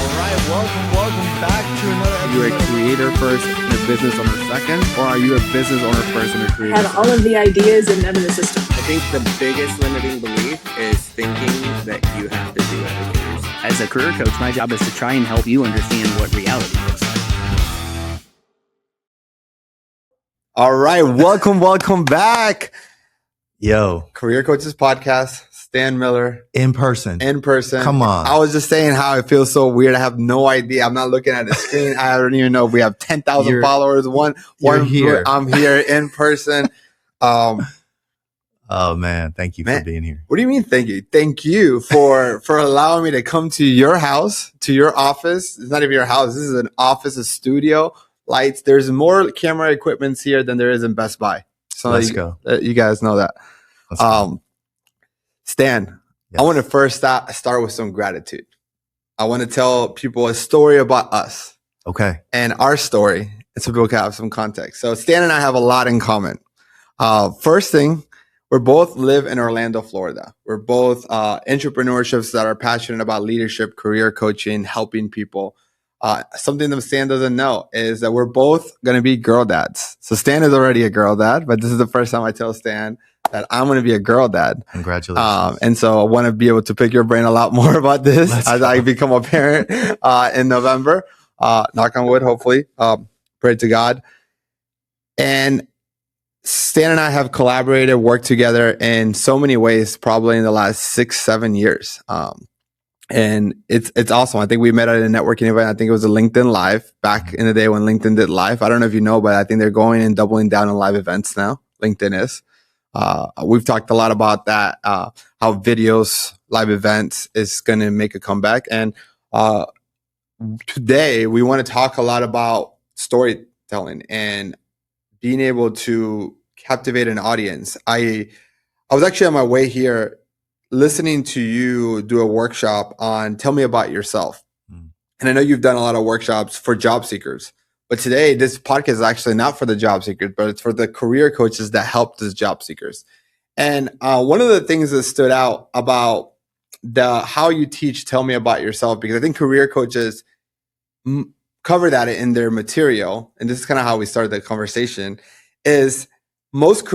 Welcome back to another episode. Are you a creator first and a business owner second, or are you a business owner first and a creator have all of the ideas and none of the system? I think the biggest limiting belief is thinking that you have to do everything. As a career coach, my job is to try and help you understand what reality is. All right, welcome back. Yo, Career Coaches Podcast, Stan Miller. in person. Come on. I was just saying how it feels so weird. I have no idea. I'm not looking at the screen. I don't even know if we have 10,000 followers. You're here. I'm here in person. Oh man, thank you for being here. What do you mean? Thank you. Thank you for allowing me to come to your house, to your office. It's not even your house. This is an office, a studio, lights. There's more camera equipments here than there is in Best Buy. So Let's go. You guys know that. Stan, Yes. I want to first start with some gratitude. I want to tell people a story about us Okay. and our story, so people can have some context. So Stan and I have a lot in common. First thing, we both live in Orlando, Florida. We're both entrepreneurships that are passionate about leadership, career coaching, helping people. Something that Stan doesn't know is that we're both going to be girl dads. So Stan is already a girl dad, but this is the first time I tell Stan that I'm going to be a girl dad. Congratulations. And so I want to be able to pick your brain a lot more about this as I become a parent in November. Knock on wood, hopefully. Pray to God. And Stan and I have collaborated, worked together in so many ways, probably in the last 6-7 years. And it's awesome. I think we met at a networking event. I think it was a LinkedIn Live back in the day when LinkedIn did live. I don't know if you know, but I think they're going and doubling down on live events now. LinkedIn is. We've talked a lot about that, how videos, live events is going to make a comeback. And today we want to talk a lot about storytelling and being able to captivate an audience. I was actually on my way here listening to you do a workshop on tell me about yourself. And I know you've done a lot of workshops for job seekers. But today, this podcast is actually not for the job seekers, but it's for the career coaches that help these job seekers. And one of the things that stood out about how you teach Tell Me About Yourself, because I think career coaches cover that in their material, and this is kind of how we started the conversation, is most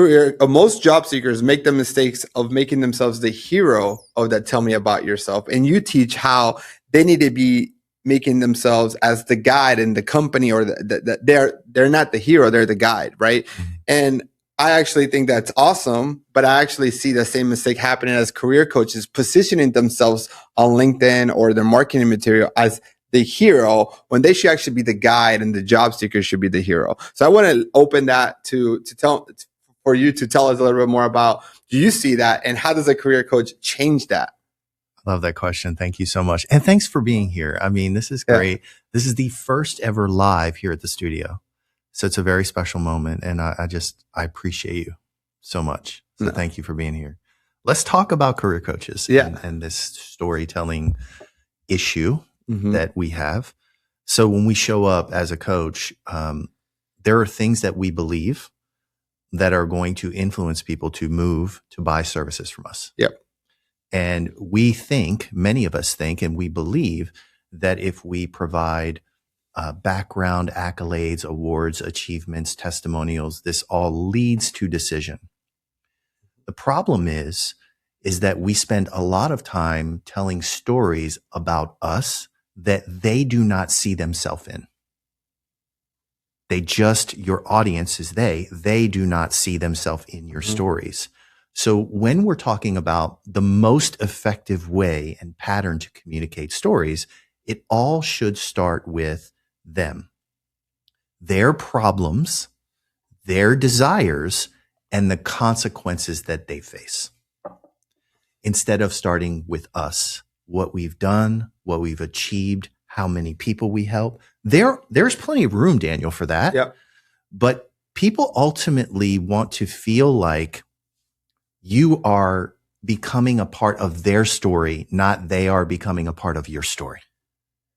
job seekers make the mistakes of making themselves the hero of that Tell Me About Yourself. And you teach how they need to be making themselves as the guide in the company, or they're not the hero, they're the guide, right? Mm-hmm. And I actually think that's awesome, but I actually see the same mistake happening as career coaches positioning themselves on LinkedIn or their marketing material as the hero when they should actually be the guide and the job seeker should be the hero. So I want to open that for you to tell us a little bit more about, do you see that, and how does a career coach change that? Love that question. Thank you so much. And thanks for being here. I mean, this is great. Yeah. This is the first ever live here at the studio. So it's a very special moment. And I appreciate you so much. So thank you for being here. Let's talk about career coaches and this storytelling issue that we have. So when we show up as a coach, there are things that we believe that are going to influence people to move to buy services from us. Yep. And many of us think, and we believe that if we provide background, accolades, awards, achievements, testimonials, this all leads to decision. The problem is that we spend a lot of time telling stories about us that they do not see themselves in. Your audience is they do not see themselves in your stories. So when we're talking about the most effective way and pattern to communicate stories, it all should start with them, their problems, their desires, and the consequences that they face. Instead of starting with us, what we've done, what we've achieved, how many people we help. There's plenty of room, Daniel, for that. Yep. But people ultimately want to feel like you are becoming a part of their story, not they are becoming a part of your story.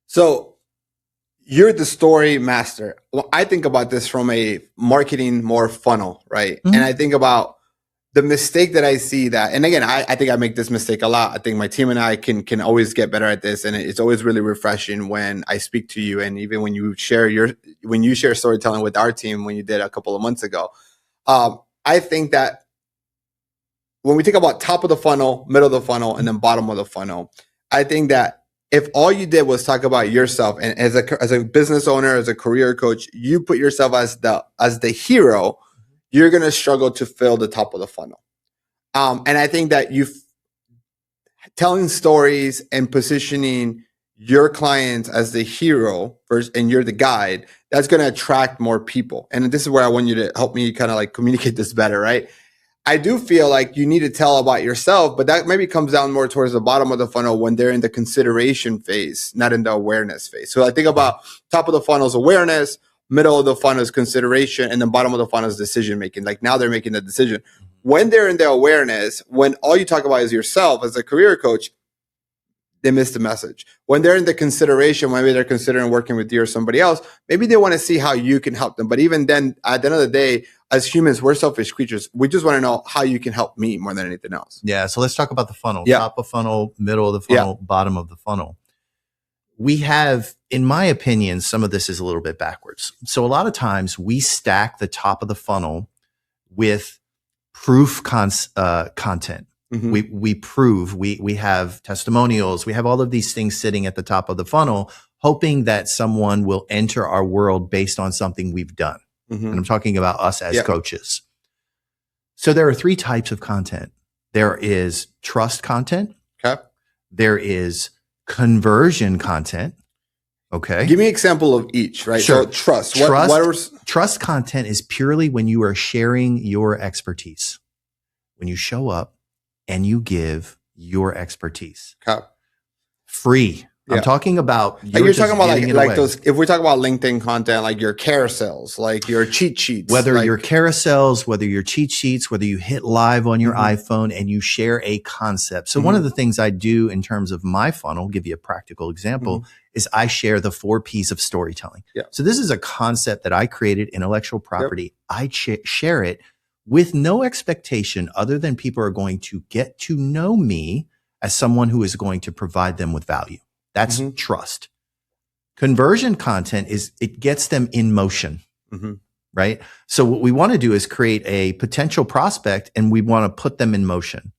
So you're the story master. Well, I think about this from a marketing more funnel, right? Mm-hmm. And I think about the mistake that I see that, and again, I think I make this mistake a lot. I think my team and I can always get better at this, and it's always really refreshing when I speak to you, and even when you share storytelling with our team when you did a couple of months ago. I think that when we think about top of the funnel, middle of the funnel, and then bottom of the funnel, I think that if all you did was talk about yourself, and as a business owner, as a career coach, you put yourself as the hero, you're going to struggle to fill the top of the funnel. And I think that telling stories and positioning your clients as the hero first, and you're the guide, that's going to attract more people. And this is where I want you to help me kind of like communicate this better, right? I do feel like you need to tell about yourself, but that maybe comes down more towards the bottom of the funnel when they're in the consideration phase, not in the awareness phase. So I think about top of the funnel is awareness, middle of the funnel is consideration, and then bottom of the funnel is decision making. Like now they're making the decision. When they're in the awareness, when all you talk about is yourself as a career coach, they miss the message. When they're in the consideration, maybe they're considering working with you or somebody else, maybe they want to see how you can help them. But even then, at the end of the day, as humans, we're selfish creatures. We just want to know how you can help me more than anything else. Yeah. So let's talk about the funnel. Yeah. Top of funnel, middle of the funnel, bottom of the funnel. We have, in my opinion, some of this is a little bit backwards. So a lot of times we stack the top of the funnel with proof content. Mm-hmm. We prove, we have testimonials, we have all of these things sitting at the top of the funnel, hoping that someone will enter our world based on something we've done. Mm-hmm. And I'm talking about us as coaches. So there are three types of content. There is trust content. Okay. There is conversion content. Okay. Give me an example of each, right? Sure. So trust. Trust content is purely when you are sharing your expertise. When you show up and you give your expertise. Okay. Free. Yeah. I'm talking about you're talking about like those. If we talk about LinkedIn content, like your carousels, like your cheat sheets, whether your carousels, whether your cheat sheets, whether you hit live on your iPhone and you share a concept. So one of the things I do in terms of my funnel, give you a practical example, is I share the 4 P's of storytelling. Yeah. So this is a concept that I created, intellectual property. Yep. I share it with no expectation other than people are going to get to know me as someone who is going to provide them with value. That's trust. Conversion content is it gets them in motion, right? So what we want to do is create a potential prospect and we want to put them in motion.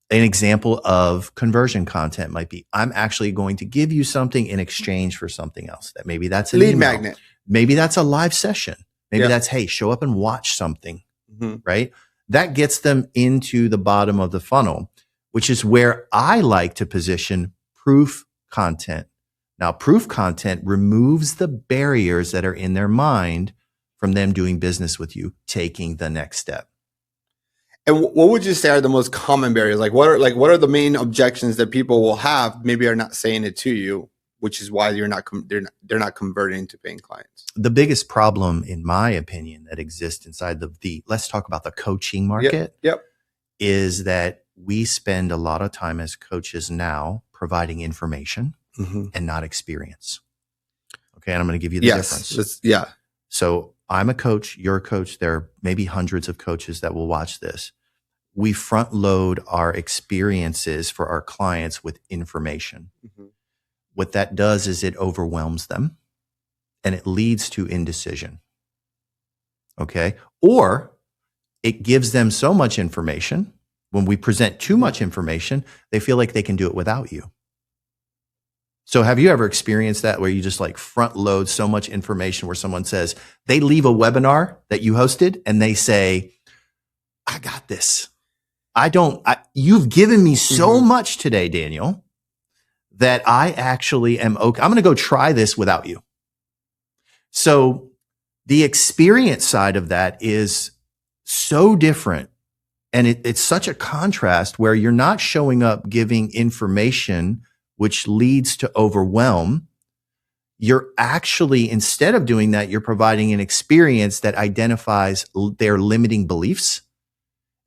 An example of conversion content might be, I'm actually going to give you something in exchange for something else. That maybe that's an lead email. magnet. Maybe that's a live session. Maybe that's, hey, show up and watch something, right? That gets them into the bottom of the funnel, which is where I like to position proof content. Now, proof content removes the barriers that are in their mind from them doing business with you, taking the next step. And what would you say are the most common barriers? Like what are the main objections that people will have? Maybe are not saying it to you, which is why they're not converting to paying clients. The biggest problem, in my opinion, that exists inside the let's talk about the coaching market. Yep. Is that we spend a lot of time as coaches now providing information and not experience. Okay. And I'm going to give you the difference. So I'm a coach, you're a coach. There are maybe hundreds of coaches that will watch this. We front load our experiences for our clients with information. What that does is it overwhelms them and it leads to indecision. Okay. Or it gives them so much information. When we present too much information, they feel like they can do it without you. So have you ever experienced that where you just like front load so much information where someone says they leave a webinar that you hosted and they say, I got this. You've given me so much today, Daniel, that I actually am okay. I'm going to go try this without you. So the experience side of that is so different. And it's such a contrast where you're not showing up giving information, which leads to overwhelm. You're actually, instead of doing that, you're providing an experience that identifies their limiting beliefs.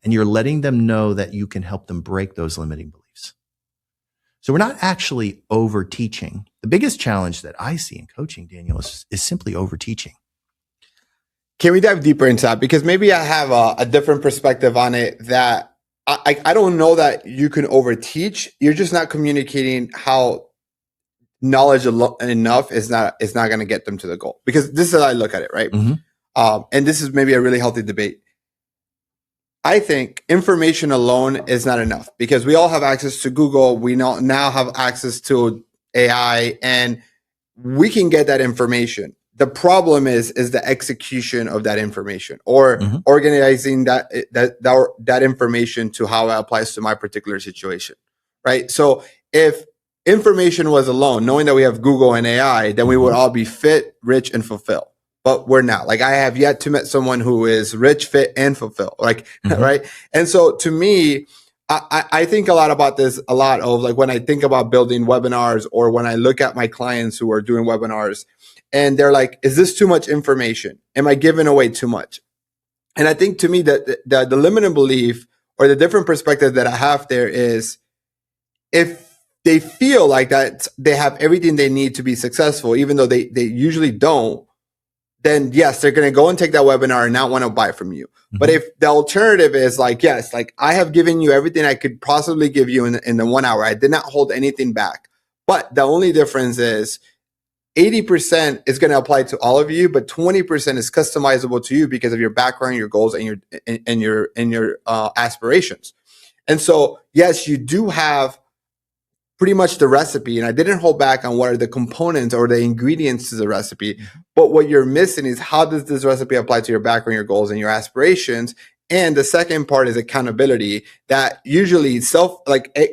And you're letting them know that you can help them break those limiting beliefs. So we're not actually over teaching. The biggest challenge that I see in coaching, Daniel, is simply over teaching. Can we dive deeper into that? Because maybe I have a different perspective on it that I don't know that you can overteach. You're just not communicating how knowledge enough is not going to get them to the goal. Because this is how I look at it, right? And this is maybe a really healthy debate. I think information alone is not enough because we all have access to Google. We now have access to AI, and we can get that information. The problem is the execution of that information, or organizing that information to how it applies to my particular situation, right? So if information was alone, knowing that we have Google and AI, then we would all be fit, rich, and fulfilled. But we're not. Like, I have yet to meet someone who is rich, fit, and fulfilled. Like, right? And so to me, I think a lot about this, a lot of like when I think about building webinars, or when I look at my clients who are doing webinars and they're like, is this too much information? Am I giving away too much? And I think to me that the limiting belief, or the different perspective that I have there, is if they feel like that they have everything they need to be successful, even though they usually don't, then yes, they're going to go and take that webinar and not want to buy from you. But if the alternative is like, yes, like I have given you everything I could possibly give you in the 1 hour, I did not hold anything back. But the only difference is 80% is going to apply to all of you, but 20% is customizable to you because of your background, your goals, and your aspirations. And so, yes, you do have pretty much the recipe, and I didn't hold back on what are the components or the ingredients to the recipe. But what you're missing is, how does this recipe apply to your background, your goals, and your aspirations? And the second part is accountability, that usually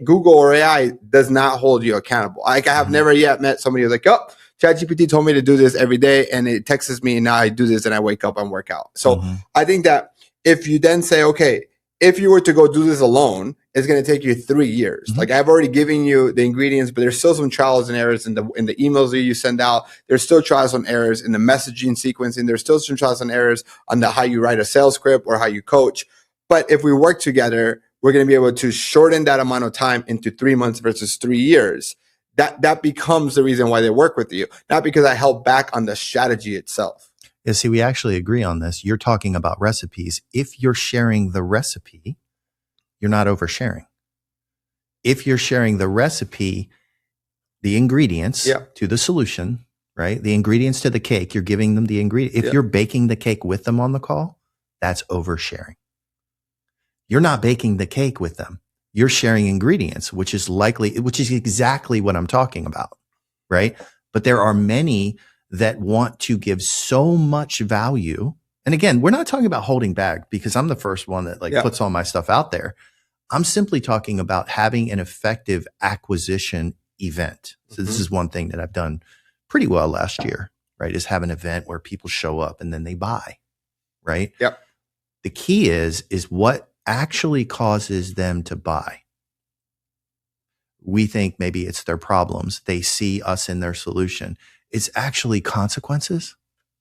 Google or AI does not hold you accountable. Like, I have never yet met somebody who's like, oh, ChatGPT told me to do this every day, and it texts me, and now I do this, and I wake up and work out. So I think that if you then say, okay, if you were to go do this alone, it's going to take you 3 years. Like, I've already given you the ingredients, but there's still some trials and errors in the emails that you send out. There's still trials and errors in the messaging sequencing. There's still some trials and errors on how you write a sales script or how you coach. But if we work together, we're going to be able to shorten that amount of time into 3 months versus 3 years. That becomes the reason why they work with you, not because I held back on the strategy itself. Yeah, see, we actually agree on this. You're talking about recipes. If you're sharing the recipe, you're not oversharing. If you're sharing the recipe, the ingredients to the solution, right? The ingredients to the cake, you're giving them the ingredient. If you're baking the cake with them on the call, that's oversharing. You're not baking the cake with them. You're sharing ingredients, which is exactly what I'm talking about, right? But there are many that want to give so much value. And again, we're not talking about holding back, because I'm the first one that puts all my stuff out there. I'm simply talking about having an effective acquisition event. So this is one thing that I've done pretty well last year, right? Is have an event where people show up and then they buy, right? Yep. The key is what actually causes them to buy. We think maybe it's their problems. They see us in their solution. It's actually consequences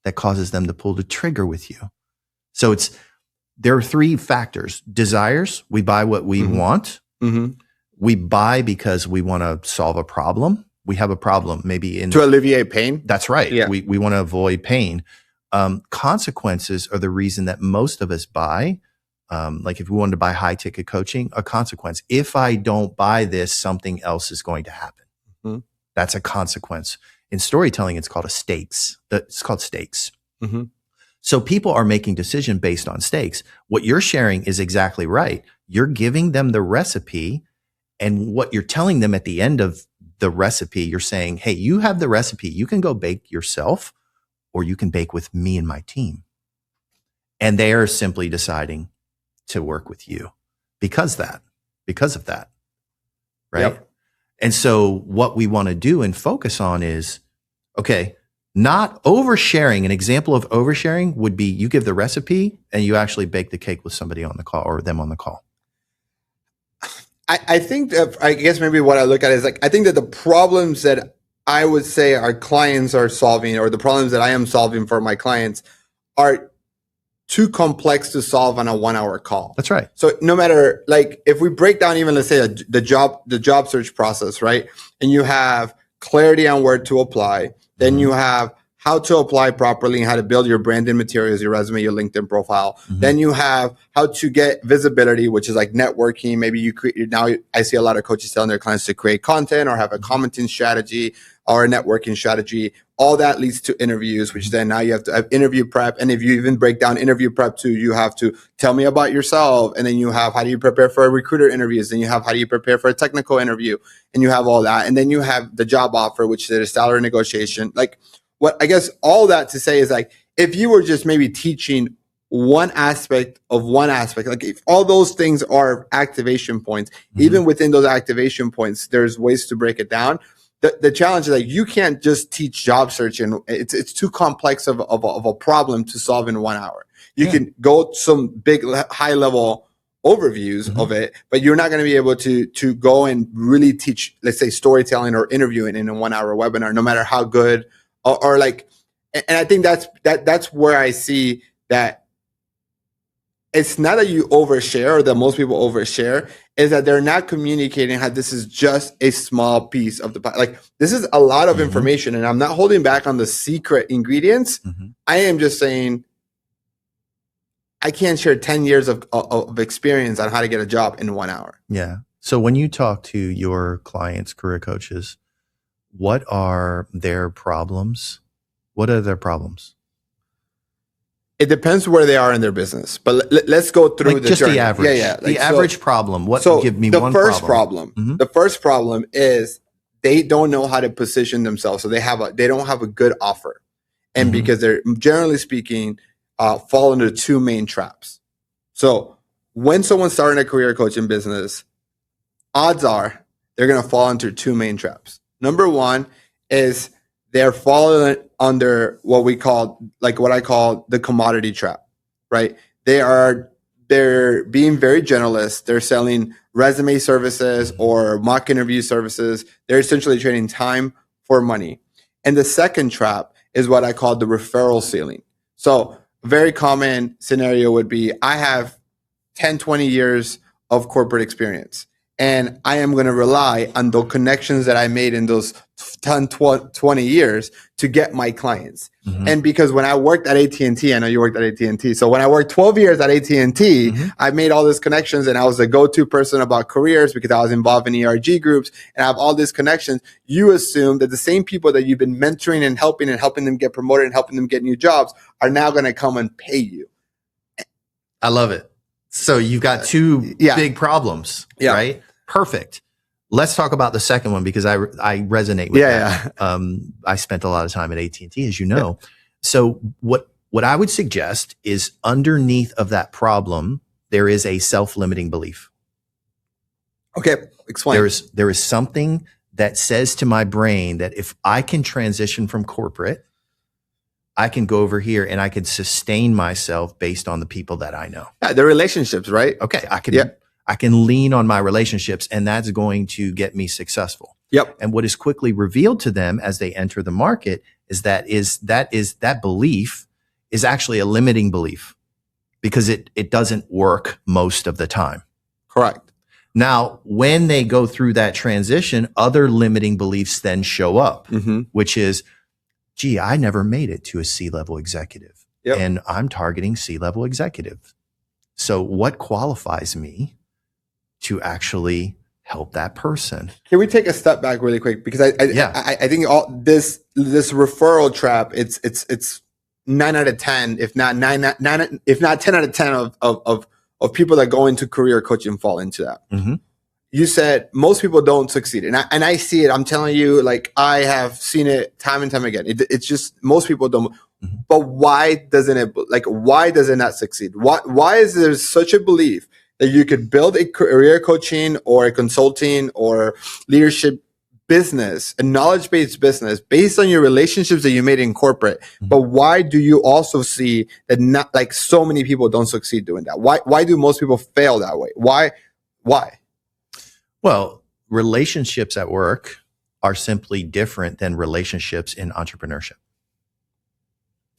that causes them to pull the trigger with you. So there are 3 factors. Desires, we buy what we want. We buy because we want to solve a problem. We have a problem maybe to alleviate pain. That's right. Yeah. We want to avoid pain. Consequences are the reason that most of us buy. Like if we wanted to buy high ticket coaching, a consequence. If I don't buy this, something else is going to happen. That's a consequence. In storytelling, it's called stakes. It's called stakes. So people are making decisions based on stakes. What you're sharing is exactly right. You're giving them the recipe, and what you're telling them at the end of the recipe, you're saying, hey, you have the recipe. You can go bake yourself, or you can bake with me and my team. And they are simply deciding to work with you because of that. Right. Yep. And so what we want to do and focus on is, okay, not oversharing. An example of oversharing would be you give the recipe and you actually bake the cake with somebody on the call or them on the call. I think that, I guess maybe what I look at is like, I think that the problems that I would say our clients are solving, or the problems that I am solving for my clients, are too complex to solve on a 1 hour call. That's right. So no matter, like, if we break down even, let's say the job search process, right? And you have clarity on where to apply. Then you have how to apply properly and how to build your branding materials, your resume, your LinkedIn profile. Then you have how to get visibility, which is like networking. Maybe you create, now I see a lot of coaches telling their clients to create content or have a commenting strategy or a networking strategy. All that leads to interviews, which then now you have to have interview prep. And if you even break down interview prep too, you have to tell me about yourself. And then you have, how do you prepare for a recruiter interviews? Then you have, how do you prepare for a technical interview? And you have all that. And then you have the job offer, which is a salary negotiation. Like, what I guess all that to say is, like, if you were just maybe teaching one aspect, like if all those things are activation points, even within those activation points, there's ways to break it down. The challenge is, like, you can't just teach job search, and it's too complex of a problem to solve in 1 hour. You can go some big high level overviews of it, but you're not going to be able to go and really teach, let's say, storytelling or interviewing in a 1 hour webinar, no matter how good or like. And I think that's where I see that it's not that you overshare or that most people overshare, is that they're not communicating how this is just a small piece of the pie. Like, this is a lot of information, and I'm not holding back on the secret ingredients. I am just saying I can't share 10 years of experience on how to get a job in 1 hour. Yeah. So when you talk to your clients, career coaches, what are their problems? What are their problems? It depends where they are in their business, but let's go through Like the just journey. the average. Like, the average problem. What? So Give me the one first problem. problem. The first problem is they don't know how to position themselves, so they don't have a good offer, and because they're, generally speaking, fall into two main traps. So when someone's starting a career coaching business, odds are they're going to fall into two main traps. Number one is they're falling under what I call the commodity trap, right? They're being very generalist. They're selling resume services or mock interview services. They're essentially trading time for money. And the second trap is what I call the referral ceiling. So a very common scenario would be, I have 10, 20 years of corporate experience, and I am going to rely on the connections that I made in those 10, 20 years to get my clients. And because when I worked at AT&T, I know you worked at AT&T. So when I worked 12 years at AT&T, I made all these connections, and I was a go-to person about careers because I was involved in ERG groups, and I have all these connections. You assume that the same people that you've been mentoring and helping them get promoted and helping them get new jobs are now going to come and pay you. I love it. So you've got two big problems, right? Perfect. Let's talk about the second one, because I resonate with that. I spent a lot of time at AT&T, as you know. So what I would suggest is, underneath of that problem, there is a self-limiting belief. Okay, explain. There is something that says to my brain that if I can transition from corporate, I can go over here and I can sustain myself based on the people that I know. Yeah, the relationships, right? Okay, I can lean on my relationships, and that's going to get me successful. And what is quickly revealed to them as they enter the market is that belief is actually a limiting belief, because it doesn't work most of the time. Correct. Now, when they go through that transition, other limiting beliefs then show up, which is, gee, I never made it to a C-level executive, and I'm targeting C-level executive. So what qualifies me to actually help that person? Can we take a step back really quick? Because I think all this referral trap, it's 9 out of 10, if not 10 out of 10 of people that go into career coaching fall into that. You said most people don't succeed, and I see it. I'm telling you, like, I have seen it time and time again. It's just most people don't. But why doesn't it not succeed? Why is there such a belief that you could build a career coaching or a consulting or leadership business, a knowledge-based business, based on your relationships that you made in corporate? But why do you also see that not, like, so many people don't succeed doing that? Why do most people fail that way? Why? Well, relationships at work are simply different than relationships in entrepreneurship.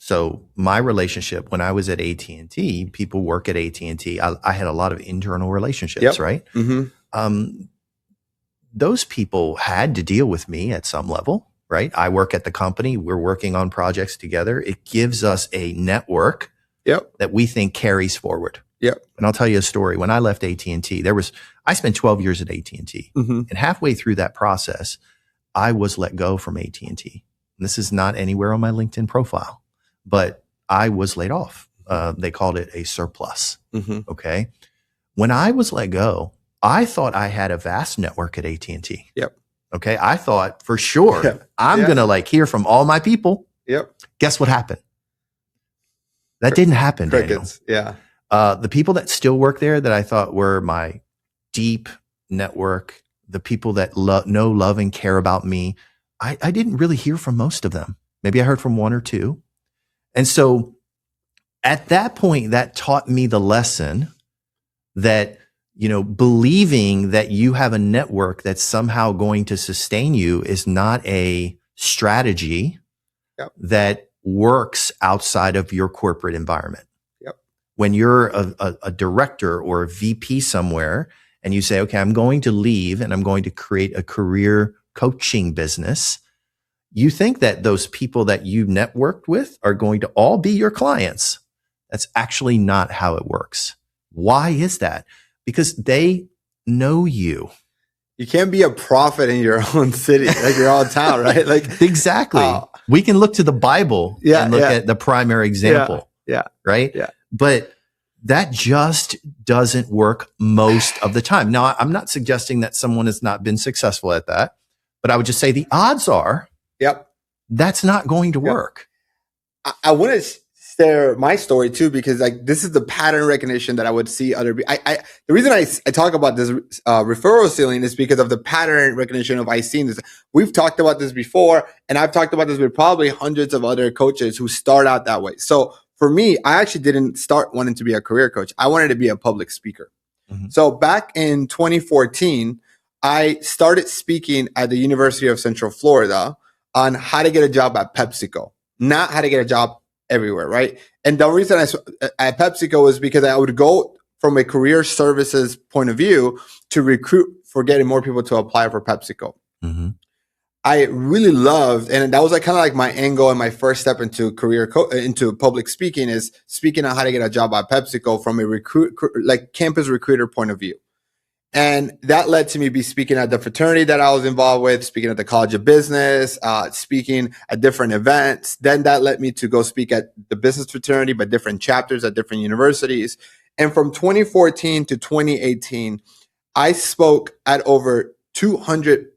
So my relationship when I was at AT&T, people work at AT&T. I had a lot of internal relationships, right? Those people had to deal with me at some level. right? I work at the company. We're working on projects together. It gives us a network Yep. that we think carries forward. Yep. And I'll tell you a story. When I left AT&T, I spent 12 years at AT&T. Mm-hmm. And halfway through that process, I was let go from AT&T. This is not anywhere on my LinkedIn profile, but I was laid off. They called it a surplus. Mm-hmm. Okay. When I was let go, I thought I had a vast network at AT&T. Yep. Okay. I thought for sure Yeah. I'm going to hear from all my people. Yep. Guess what happened? That didn't happen, Daniel. Crickets. Yeah. The people that still work there that I thought were my deep network, the people that know, love, and care about me, I didn't really hear from most of them. Maybe I heard from one or two. And so at that point, that taught me the lesson that, believing that you have a network that's somehow going to sustain you is not a strategy that works outside of your corporate environment. Yep. When you're a director or a VP somewhere and you say, okay, I'm going to leave and I'm going to create a career coaching business, you think that those people that you networked with are going to all be your clients. That's actually not how it works. Why is that? Because they know you. You can't be a prophet in your own city, like your own town, right? Like exactly. We can look to the Bible and look at the primary example. Yeah. Right? Yeah. But that just doesn't work most of the time. Now, I'm not suggesting that someone has not been successful at that, but I would just say the odds are that's not going to work. I want to share my story too, because this is the pattern recognition that I would see other people. The reason I talk about this referral ceiling is because of the pattern recognition of I seen this. We've talked about this before, and I've talked about this with probably hundreds of other coaches who start out that way. So for me, I actually didn't start wanting to be a career coach. I wanted to be a public speaker. Mm-hmm. So back in 2014, I started speaking at the University of Central Florida on how to get a job at PepsiCo, not how to get a job everywhere, right? And the reason at PepsiCo was because I would go from a career services point of view to recruit for getting more people to apply for PepsiCo. Mm-hmm. I really loved, and that was kind of like my angle and my first step into into public speaking is speaking on how to get a job at PepsiCo from a campus recruiter point of view. And that led to me be speaking at the fraternity that I was involved with, speaking at the College of Business, speaking at different events. Then that led me to go speak at the business fraternity, but different chapters at different universities. And from 2014 to 2018, I spoke at over 200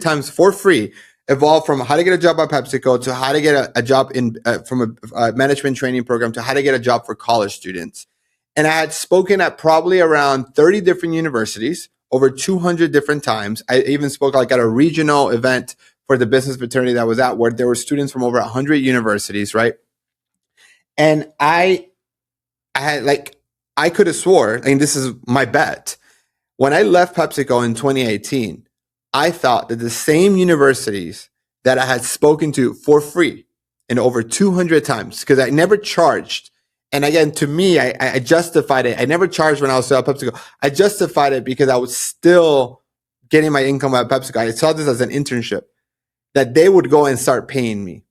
times for free, evolved from how to get a job at PepsiCo to how to get a job from a management training program to how to get a job for college students. And I had spoken at probably around 30 different universities over 200 different times. I even spoke at a regional event for the business fraternity that I was at where there were students from over 100 universities, right? And I could have swore, this is my bet. When I left PepsiCo in 2018, I thought that the same universities that I had spoken to for free in over 200 times, because I never charged. And again, to me, I justified it. I never charged when I was still at PepsiCo. I justified it because I was still getting my income at PepsiCo. I saw this as an internship that they would go and start paying me.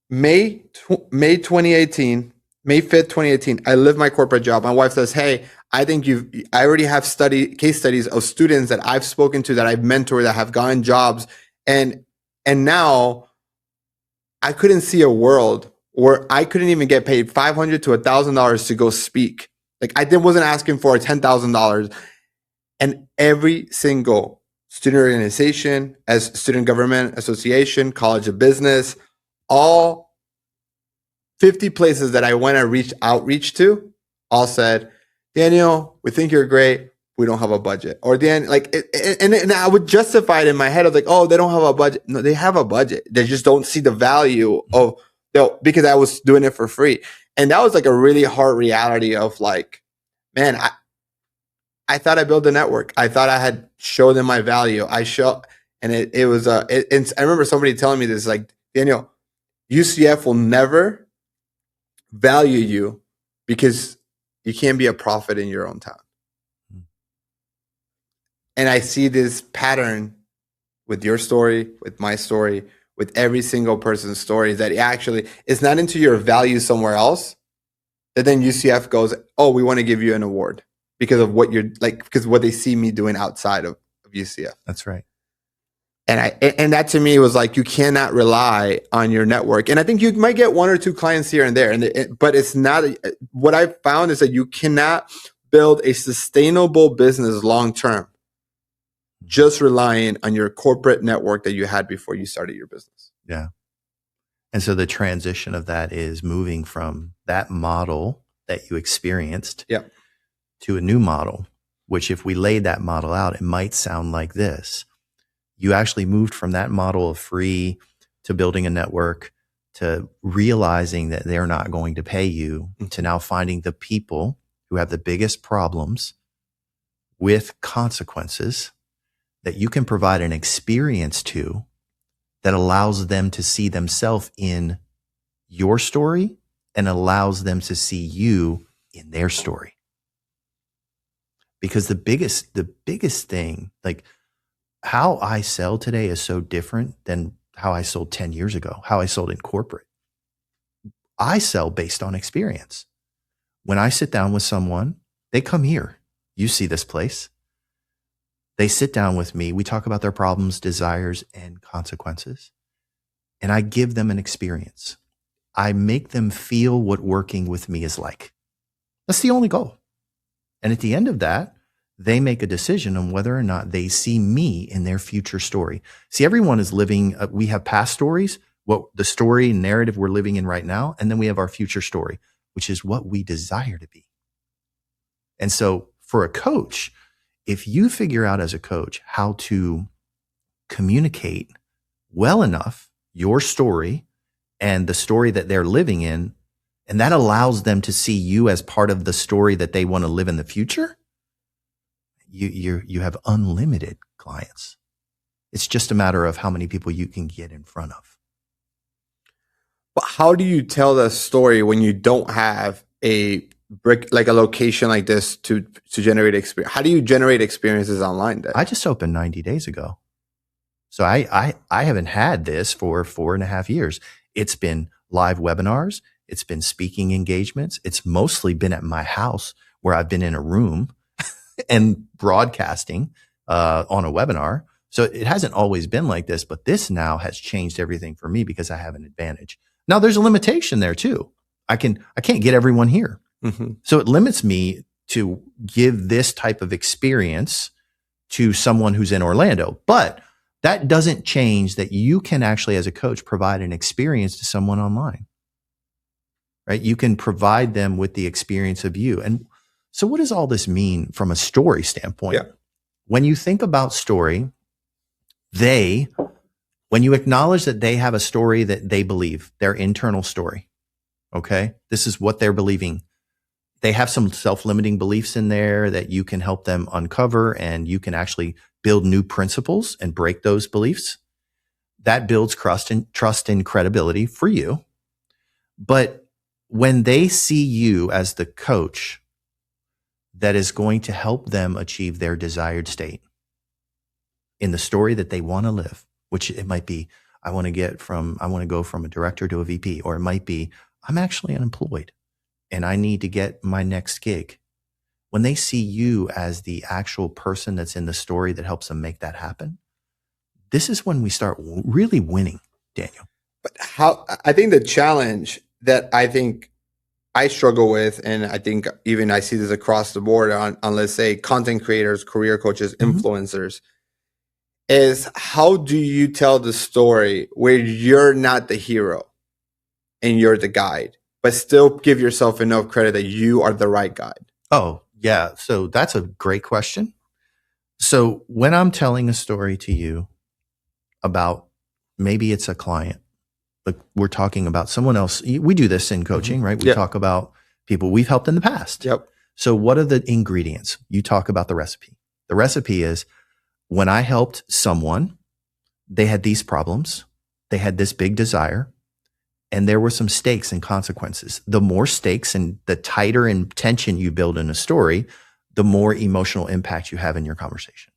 May 2018, May 5th, 2018, I live my corporate job. My wife says, hey, I already have case studies of students that I've spoken to, that I've mentored, that have gotten jobs. And now I couldn't see a world where I couldn't even get paid $500 to $1,000 to go speak. I wasn't asking for $10,000. And every single student organization, as student government association, College of Business, all 50 places that I went and reached outreach to, all said, Daniel, we think you're great. We don't have a budget. Or then and I would justify it in my head of oh, they don't have a budget. No, they have a budget. They just don't see the value of because I was doing it for free. And that was a really hard reality of man, I thought I built a network. I thought I had showed them my value. And it was I remember somebody telling me this, Daniel, UCF will never value you because you can't be a prophet in your own town. And I see this pattern with your story, with my story, with every single person's story, is that it actually it's not into your value somewhere else that then UCF goes, oh, we want to give you an award because of what you're like, because of what they see me doing outside of UCF. That's right. And that to me was like, you cannot rely on your network. And I think you might get one or two clients here and there, but it's not. What I found is that you cannot build a sustainable business long term just relying on your corporate network that you had before you started your business. Yeah. And so the transition of that is moving from that model that you experienced to a new model, which if we laid that model out, it might sound like this. You actually moved from that model of free to building a network to realizing that they're not going to pay you to now finding the people who have the biggest problems with consequences that you can provide an experience to that allows them to see themselves in your story and allows them to see you in their story. Because the biggest thing, like how I sell today is so different than how I sold 10 years ago, how I sold in corporate. I sell based on experience. When I sit down with someone, they come here. You see this place. They sit down with me. We talk about their problems, desires, and consequences. And I give them an experience. I make them feel what working with me is like. That's the only goal. And at the end of that, they make a decision on whether or not they see me in their future story. See, everyone is living, we have past stories, what the story and narrative we're living in right now, and then we have our future story, which is what we desire to be. And so for a coach, if you figure out as a coach how to communicate well enough your story and the story that they're living in, and that allows them to see you as part of the story that they want to live in the future, you have unlimited clients. It's just a matter of how many people you can get in front of. But how do you tell the story when you don't have a brick, like a location like this to generate experience? How do you generate experiences online then? I just opened 90 days ago. So I haven't had this for 4.5 years. It's been live webinars. It's been speaking engagements. It's mostly been at my house where I've been in a room and broadcasting on a webinar. So it hasn't always been like this, but this now has changed everything for me because I have an advantage. Now there's a limitation there too. I can't get everyone here. Mm-hmm. So it limits me to give this type of experience to someone who's in Orlando, but that doesn't change that you can actually, as a coach, provide an experience to someone online, right? You can provide them with the experience of you. And so what does all this mean from a story standpoint? Yeah. When you think about story, when you acknowledge that they have a story that they believe, their internal story, okay? This is what they're believing. They have some self-limiting beliefs in there that you can help them uncover, and you can actually build new principles and break those beliefs. That builds trust and credibility for you. But when they see you as the coach that is going to help them achieve their desired state in the story that they want to live, which it might be, I want to go from a director to a VP, or it might be, I'm actually unemployed and I need to get my next gig. When they see you as the actual person that's in the story that helps them make that happen, this is when we start really winning, Daniel. But I think the challenge that I think I struggle with, and I think even I see this across the board on let's say content creators, career coaches, influencers, is how do you tell the story where you're not the hero and you're the guide, but still give yourself enough credit that you are the right guide? Oh, yeah. So that's a great question. So when I'm telling a story to you about, maybe it's a client, but we're talking about someone else. We do this in coaching, right? We talk about people we've helped in the past. Yep. So what are the ingredients? You talk about the recipe. The recipe is, when I helped someone, they had these problems, they had this big desire, and there were some stakes and consequences. The more stakes and the tighter intention you build in a story, the more emotional impact you have in your conversation.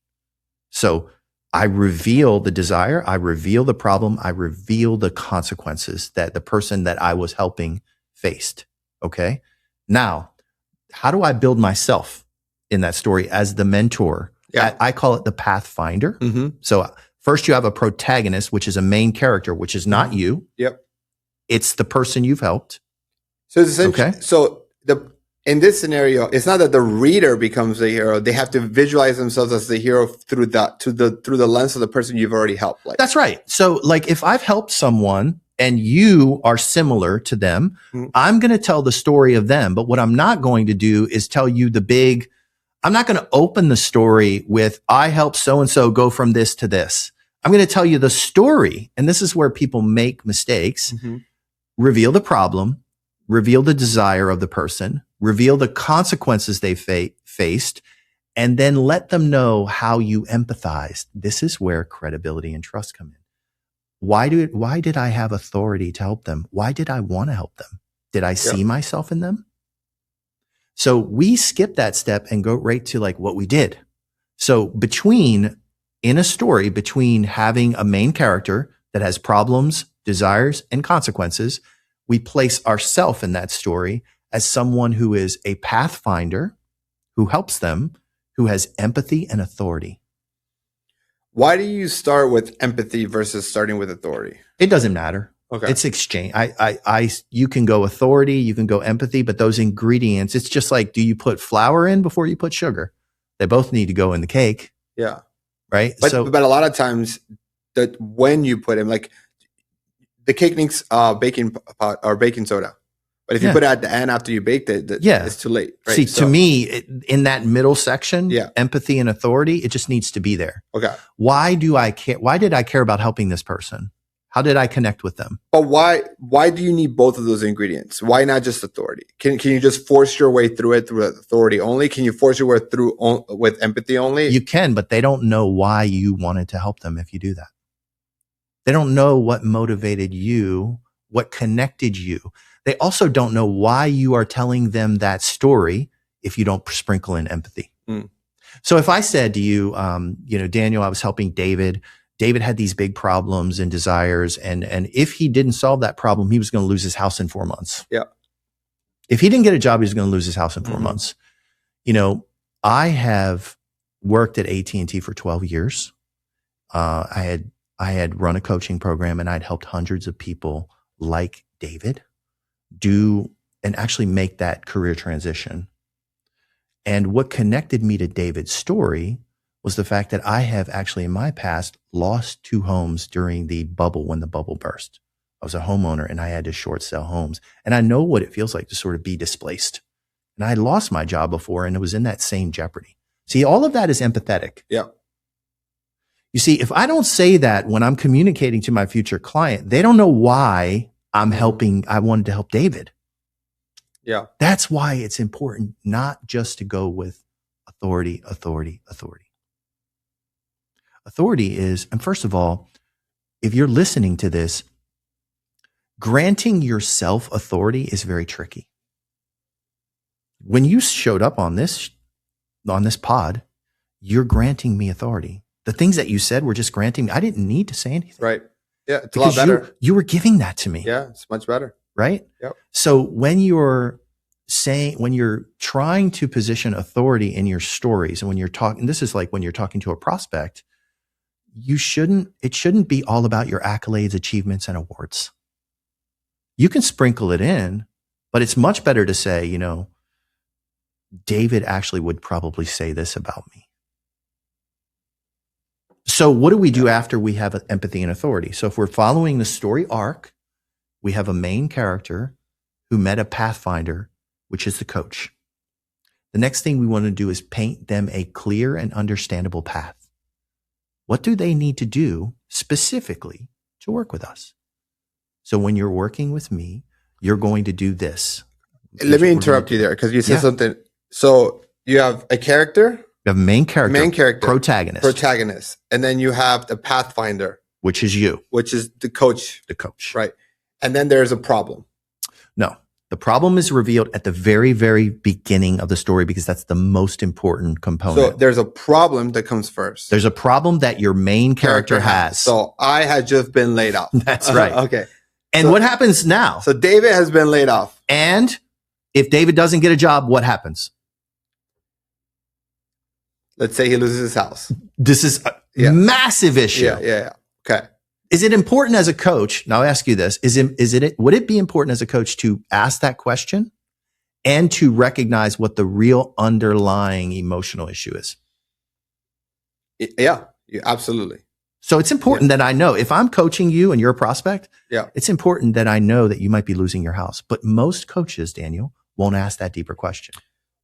So I reveal the desire, I reveal the problem, I reveal the consequences that the person that I was helping faced. Okay. Now, how do I build myself in that story as the mentor? Yeah. I call it the pathfinder. So first you have a protagonist, which is a main character, which is not you. Yep. It's the person you've helped. So it's essentially, Okay. so in this scenario, it's not that the reader becomes the hero. They have to visualize themselves as the hero through the lens of the person you've already helped. Like, That's right. So like if I've helped someone and you are similar to them, I'm going to tell the story of them. But what I'm not going to do is tell you I'm not going to open the story with, I helped so-and-so go from this to this. I'm going to tell you the story. And this is where people make mistakes. Reveal the problem, reveal the desire of the person, reveal the consequences they faced, and then let them know how you empathized. This is where credibility and trust come in. Why did I have authority to help them? Why did I want to help them? Did I see myself in them? So we skip that step and go right to like what we did. So in a story, between having a main character that has problems, desires, and consequences, we place ourselves in that story as someone who is a pathfinder, who helps them, who has empathy and authority. why do you start with empathy versus starting with authority? It doesn't matter. Okay. It's exchange. You can go authority, you can go empathy, but those ingredients, it's just like, do you put flour in before you put sugar? They both need to go in the cake. Yeah. Right. But a lot of times that when you put in, like, the cake needs baking pot or baking soda. But if you put it at the end after you baked it, it's too late. Right? See, to me, in that middle section, Yeah. empathy and authority, it just needs to be there. Okay. Why do I care? Why did I care about helping this person? How did I connect with them? But why do you need both of those ingredients? Why not just authority? Can you just force your way through it through authority only? Can you force your way through with empathy only? You can, but they don't know why you wanted to help them if you do that. They don't know what motivated you, what connected you. They also don't know why you are telling them that story if you don't sprinkle in empathy. So if I said to you, Daniel, I was helping David. David had these big problems and desires. And if he didn't solve that problem, he was going to lose his house in 4 months. Yeah. If he didn't get a job, he was going to lose his house in 4 months. I have worked at AT&T for 12 years. I had run a coaching program and I'd helped hundreds of people like David do and actually make that career transition. And what connected me to David's story was the fact that I have actually in my past lost 2 homes during the bubble when the bubble burst. I was a homeowner and I had to short sell homes. And I know what it feels like to sort of be displaced. And I had lost my job before and it was in that same jeopardy. See, all of that is empathetic. Yeah. You see, if I don't say that when I'm communicating to my future client, they don't know why I wanted to help David. Yeah. That's why it's important not just to go with authority, authority, authority. Authority is, and first of all, if you're listening to this, granting yourself authority is very tricky. When you showed up on this pod, you're granting me authority. The things that you said were just granting me. I didn't need to say anything. Right. Yeah. It's a lot better. You were giving that to me. Yeah. It's much better. Right? Yep. So when you're trying to position authority in your stories, and when you're talking, this is like when you're talking to a prospect, it shouldn't be all about your accolades, achievements, and awards. You can sprinkle it in, but it's much better to say, David actually would probably say this about me. So what do we do after we have empathy and authority? So if we're following the story arc, we have a main character who met a pathfinder, which is the coach. The next thing we want to do is paint them a clear and understandable path. What do they need to do specifically to work with us? So when you're working with me, you're going to do this. Let me interrupt you there because you said something. So you have a character. You have a main character, protagonist. And then you have the pathfinder. Which is you. Which is the coach. The coach. Right. And then there's a problem. No. The problem is revealed at the very, very beginning of the story because that's the most important component. So there's a problem that comes first. There's a problem that your main character has. So I had just been laid off. That's right. Okay. And So- what happens now? So David has been laid off. And if David doesn't get a job, what happens? Let's say he loses his house. This is a Yeah. massive issue. Yeah. Okay. Is it important as a coach? Now I'll ask you this. Would it be important as a coach to ask that question and to recognize what the real underlying emotional issue is? Yeah, absolutely. So it's important that I know if I'm coaching you and you're a prospect, Yeah. it's important that I know that you might be losing your house. But most coaches, Daniel, won't ask that deeper question.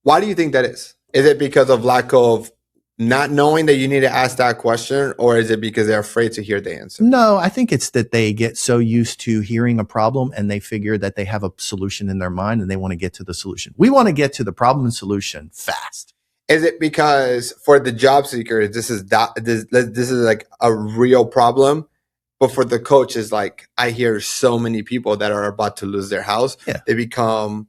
Why do you think that is? Is it because of lack of not knowing that you need to ask that question, or is it because they're afraid to hear the answer? No, I think it's that they get so used to hearing a problem and they figure that they have a solution in their mind and they want to get to the solution. We want to get to the problem and solution fast. Is it because for the job seeker, this is like a real problem, but for the coach is like, I hear so many people that are about to lose their house. Yeah. They become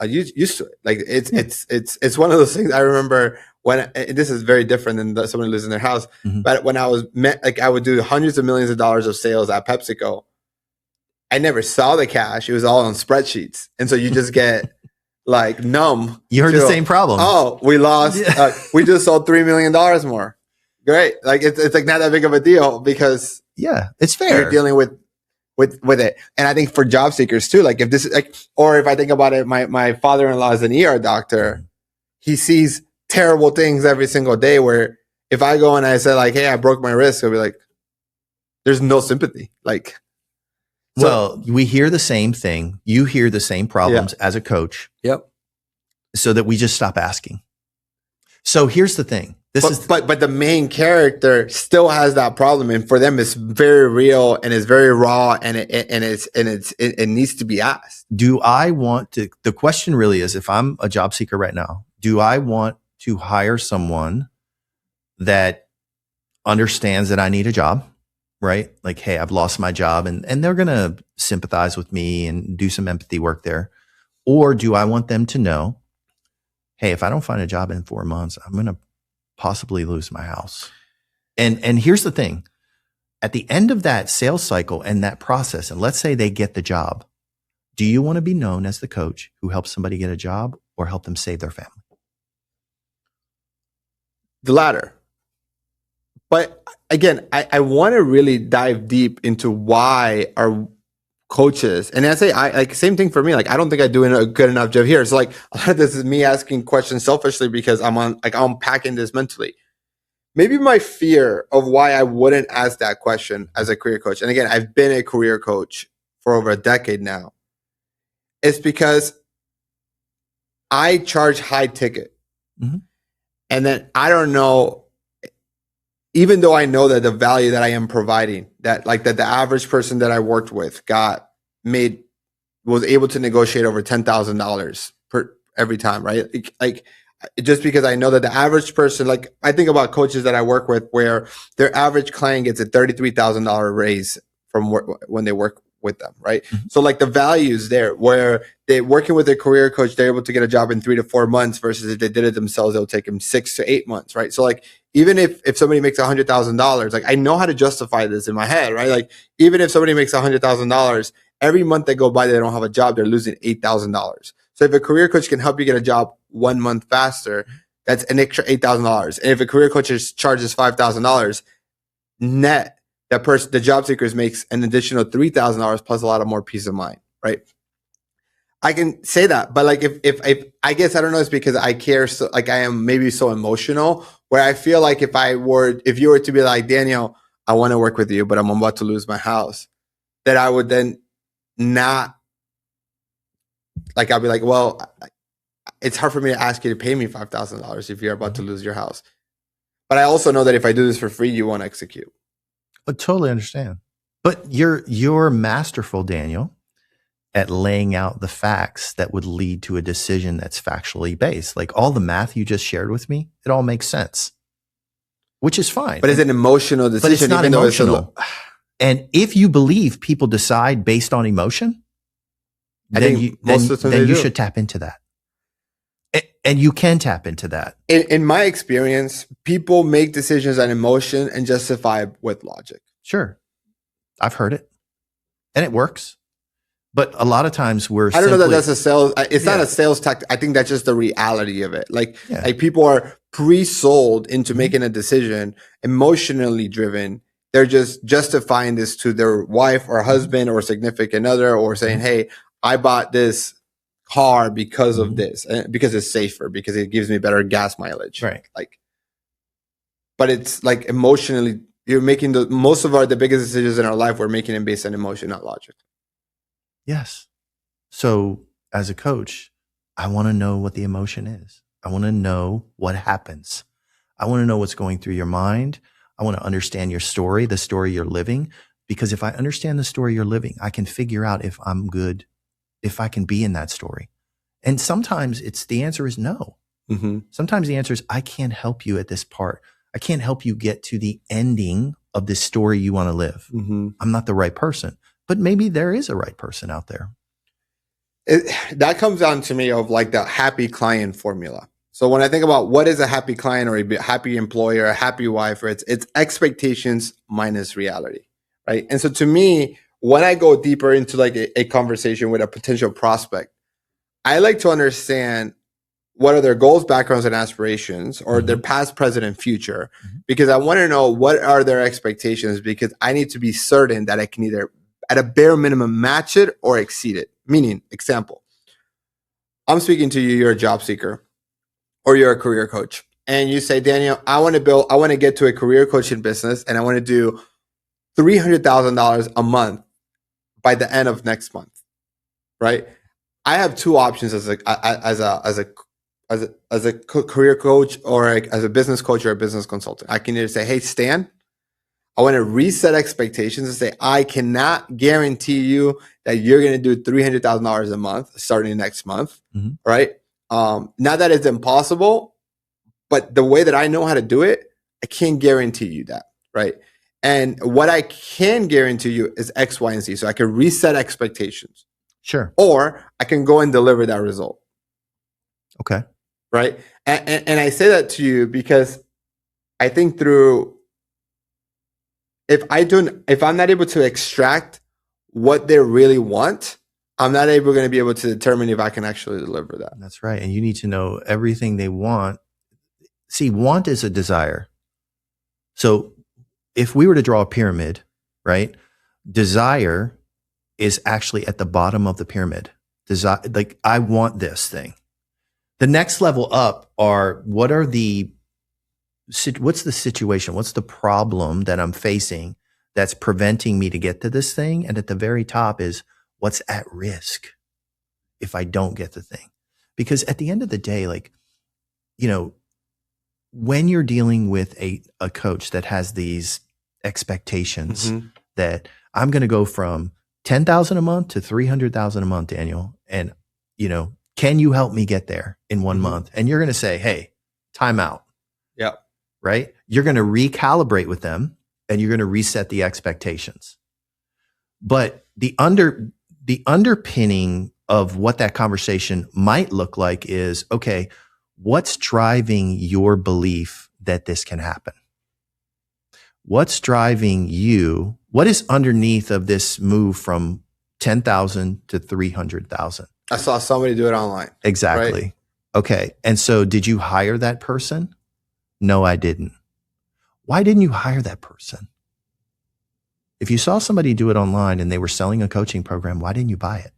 used to it. Like it's one of those things. I remember when this is very different than someone losing their house. Mm-hmm. But when I would do hundreds of millions of dollars of sales at PepsiCo. I never saw the cash. It was all on spreadsheets, and so you just get like numb. You heard to, the same problem. Oh, we lost. We just sold $3 million more. Great. Like it's like not that big of a deal because yeah, it's fair. you're dealing with it. And I think for job seekers too, like if this is like, or if I think about it, my father-in-law is an ER doctor. He sees terrible things every single day where if I go and I say like, hey, I broke my wrist, he'll be like, there's no sympathy. Like, well, we hear the same thing. You hear the same problems as a coach. Yep. So that we just stop asking. So here's the thing. But the main character still has that problem, and for them, it's very real and it's very raw, and it needs to be asked. Do I want to? The question really is: if I'm a job seeker right now, do I want to hire someone that understands that I need a job? Right? Like, hey, I've lost my job, and they're gonna sympathize with me and do some empathy work there, or do I want them to know, hey, if I don't find a job in 4 months, I'm gonna possibly lose my house. And here's the thing. At the end of that sales cycle and that process, and let's say they get the job, do you want to be known as the coach who helps somebody get a job or help them save their family? The latter. But again, I want to really dive deep into why our coaches, and I say, like same thing for me. Like, I don't think I do a good enough job here. So like a lot of this is me asking questions selfishly because I'm unpacking this mentally. Maybe my fear of why I wouldn't ask that question as a career coach. And again, I've been a career coach for over a decade now. It's because I charge high ticket. Mm-hmm. And then I don't know, even though I know that the value that I am providing, that the average person that I worked with was able to negotiate over $10,000 per every time, right? Like just because I know that the average person, like I think about coaches that I work with where their average client gets a $33,000 raise from when they work with them, right? Mm-hmm. So like the value is there where they're working with a career coach, they're able to get a job in 3 to 4 months versus if they did it themselves, it'll take them 6 to 8 months, right? So like, even if somebody makes $100,000, like I know how to justify this in my head, right? Like even if somebody makes $100,000, every month they go by, they don't have a job, they're losing $8,000. So if a career coach can help you get a job 1 month faster, that's an extra $8,000. And if a career coach charges $5,000 net, the job seekers makes an additional $3,000 plus a lot of more peace of mind, right? I can say that, but like if I guess I don't know, it's because I care, so like I am maybe so emotional where I feel like if you were to be like, Daniel, I want to work with you, but I'm about to lose my house, that I would then not, like I'll be like, well, it's hard for me to ask you to pay me $5,000 if you're about to lose your house. But I also know that if I do this for free, you won't execute. I totally understand. But you're masterful, Daniel, at laying out the facts that would lead to a decision that's factually based. Like all the math you just shared with me, it all makes sense, which is fine. But it's an emotional decision. But it's not even emotional. And if you believe people decide based on emotion, I then think you most then, of the time then they you do. should tap into that. And you can tap into that. In my experience, people make decisions on emotion and justify with logic. Sure. I've heard it. And it works. But a lot of times I don't know that that's a sales. It's not Yeah. a sales tactic. I think that's just the reality of it. Like Yeah. like people are pre-sold into Mhm. making a decision, emotionally driven. They're just justifying this to their wife or husband or significant other, or saying, Mhm. "Hey, I bought this car because of Mhm. this, because it's safer, because it gives me better gas mileage." Right. Like, but it's like emotionally, you're making the biggest decisions in our life. We're making them based on emotion, not logic. Yes. So as a coach, I want to know what the emotion is. I want to know what happens. I want to know what's going through your mind. I want to understand your story, the story you're living. Because if I understand the story you're living, I can figure out if I'm good, if I can be in that story. And sometimes the answer is no. Mm-hmm. Sometimes the answer is I can't help you at this part. I can't help you get to the ending of this story you want to live. Mm-hmm. I'm not the right person. But maybe there is a right person out there. That comes down to me of like the happy client formula. So when I think about what is a happy client or a happy employer, a happy wife, or it's expectations minus reality, right? And so to me, when I go deeper into like a conversation with a potential prospect, I like to understand what are their goals, backgrounds, and aspirations, or their past, present, and future, because I want to know what are their expectations, because I need to be certain that I can either at a bare minimum match it or exceed it. Meaning, example, I'm speaking to you, you're a job seeker or you're a career coach, and you say, Daniel, I want to get to a career coaching business, and I want to do $300,000 a month by the end of next month, right? I have two options as a career coach or as a business coach or a business consultant. I can either say, hey, Stan, I want to reset expectations and say, I cannot guarantee you that you're going to do $300,000 a month starting next month, right? Not that it's impossible, but the way that I know how to do it, I can't guarantee you that, right? And what I can guarantee you is X, Y, and Z. So I can reset expectations. Sure. Or I can go and deliver that result. Okay. Right. And I say that to you because I think if I'm not able to extract what they really want, I'm not going to be able to determine if I can actually deliver that. That's right. And you need to know everything they want. See, want is a desire. So if we were to draw a pyramid, right? Desire is actually at the bottom of the pyramid. Like, I want this thing. The next level up are what's the situation? What's the problem that I'm facing that's preventing me to get to this thing? And at the very top is what's at risk if I don't get the thing? Because at the end of the day, like, you know, when you're dealing with a coach that has these expectations that I'm going to go from 10,000 a month to 300,000 a month, Daniel, and, you know, can you help me get there in 1 month? And you're going to say, hey, time out. Yeah. Right. You're going to recalibrate with them and you're going to reset the expectations. But the underpinning of what that conversation might look like is, okay, what's driving your belief that this can happen? What's driving you? What is underneath of this move from 10,000 to 300,000? I saw somebody do it online. Exactly. Right? Okay. And so did you hire that person? No, I didn't. Why didn't you hire that person? If you saw somebody do it online and they were selling a coaching program, why didn't you buy it?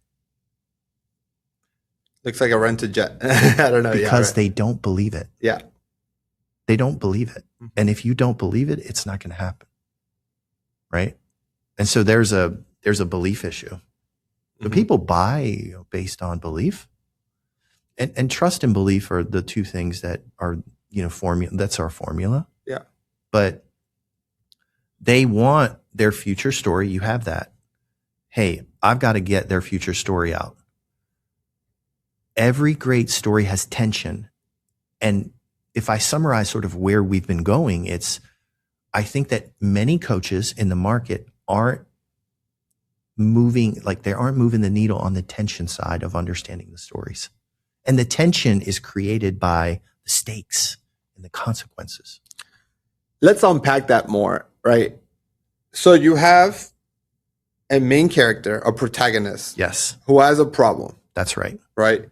Looks like a rented jet. I don't know. Because they don't believe it. Yeah. They don't believe it. And if you don't believe it, it's not going to happen. Right? And so there's a belief issue. But people buy based on belief. And trust and belief are the two things that are, that's our formula. Yeah. But they want their future story. You have that. Hey, I've got to get their future story out. Every great story has tension. And if I summarize sort of where we've been going, I think that many coaches in the market aren't moving, like they aren't moving the needle on the tension side of understanding the stories. And the tension is created by the stakes and the consequences. Let's unpack that more, right? So you have a main character, a protagonist, Yes, who has a problem, that's right. right?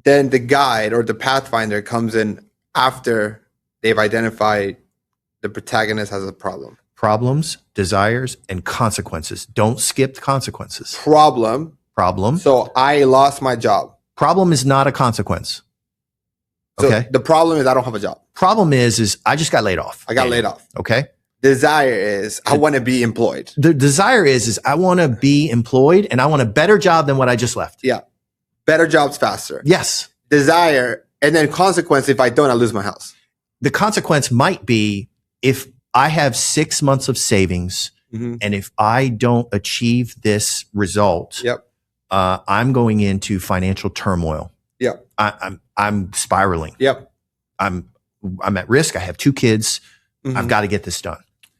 Then the guide or the pathfinder comes in after they've identified the protagonist has a problem. Problems, desires, and consequences. Don't skip the consequences. Problem. So I lost my job. problem is not a consequence. So Okay. the problem is I don't have a job. Problem is I just got laid off. I got laid off. Okay. Desire is I want to be employed. The desire is I want to be employed and I want a better job than what I just left. Yeah. Better jobs faster. Yes. Desire. And then consequence, if I don't, I lose my house. The consequence might be if I have 6 months of savings Mhm. and if I don't achieve this result, Yep. I'm going into financial turmoil. Yep. I'm spiraling. Yep. I'm at risk. I have 2 kids. Mhm. I've got to get this done.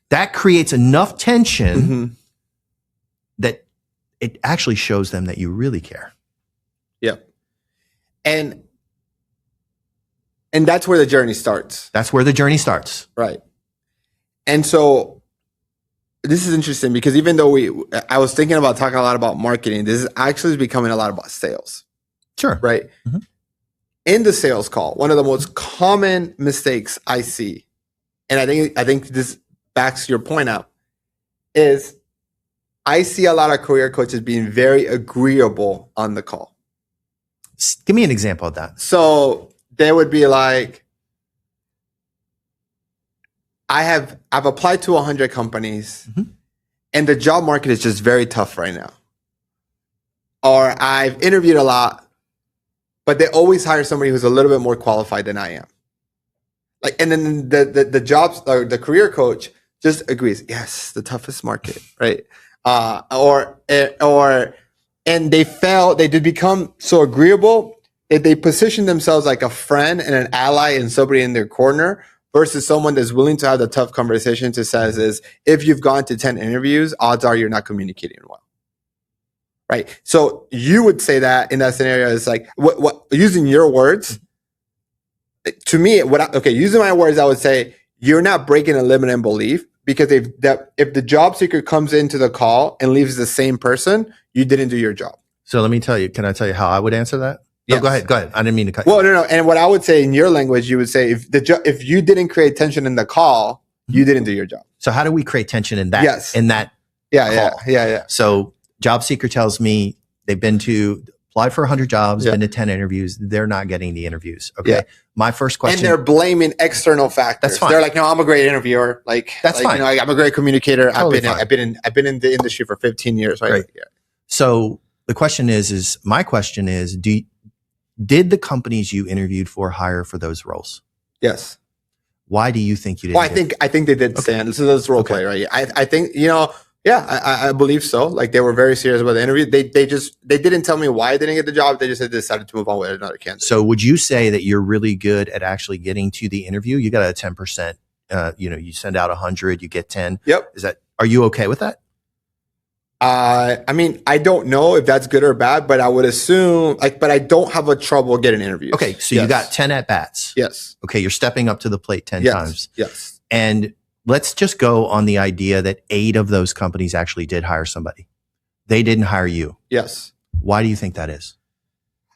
That creates enough tension Mhm. that it actually shows them that you really care. Yep. And that's where the journey starts. That's where the journey starts. Right. And so this is interesting because even though I was thinking about talking a lot about marketing, this is actually becoming a lot about sales, Sure. right? Mhm. In the sales call, one of the most common mistakes I see, and I think this backs your point out, is I see a lot of career coaches being very agreeable on the call. Give me an example of that. So they would be like, I've applied to 100 companies Mhm. and the job market is just very tough right now. Or I've interviewed a lot, but they always hire somebody who's a little bit more qualified than I am. Like, and then the jobs or the career coach just agrees, yes, the toughest market, right? And they did become so agreeable that they position themselves like a friend and an ally and somebody in their corner versus someone that's willing to have the tough conversation to says is, if you've gone to 10 interviews, odds are you're not communicating well. Right. So you would say that in that scenario is like, what using your words, to me, using my words, I would say you're not breaking a limiting belief because if the job seeker comes into the call and leaves the same person, you didn't do your job. So let me tell you, can I tell you how I would answer that? No, Yes. Go ahead. I didn't mean to cut you. Well, no. And what I would say in your language, you would say if you didn't create tension in the call, you didn't do your job. So how do we create tension in that? Yes. In that Yeah. call? Yeah. So job seeker tells me they've applied for 100 jobs, Yeah. been to 10 interviews. They're not getting the interviews. Okay. Yeah. My first question. And they're blaming external factors. That's fine. They're like, no, I'm a great interviewer. That's fine. I'm a great communicator. Totally I've been in the industry for 15 years. Right. Great. Yeah. So the question is my question is, did the companies you interviewed for hire for those roles? Yes. Why do you think you didn't? Well, I think they did stand. So that's role Okay. play, right? I think, I believe so. Like they were very serious about the interview. They didn't tell me why I didn't get the job. They just said they decided to move on with another candidate. So would you say that you're really good at actually getting to the interview? You got a 10%, you send out 100, you get 10. Yep. Are you okay with that? I mean, I don't know if that's good or bad, but I would assume but I don't have a trouble getting interviews. Okay. So Yes. you got 10 at bats. Yes. Okay. You're stepping up to the plate 10 Yes. times. Yes. And let's just go on the idea that 8 of those companies actually did hire somebody. They didn't hire you. Yes. Why do you think that is?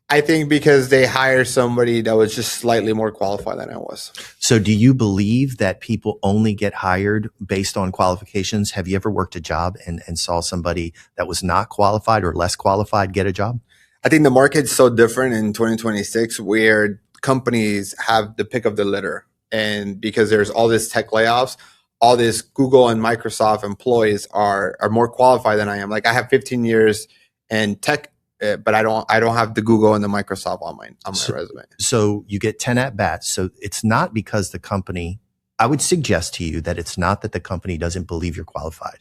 I think because they hired somebody that was just slightly more qualified than I was. So do you believe that people only get hired based on qualifications? Have you ever worked a job and saw somebody that was not qualified or less qualified get a job? I think the market's so different in 2026 where companies have the pick of the litter. And because there's all this tech layoffs, all this Google and Microsoft employees are more qualified than I am. Like I have 15 years in tech, but I don't have the Google and the Microsoft on my resume. So you get 10 at bats. So it's not because the company, I would suggest to you that it's not that the company doesn't believe you're qualified.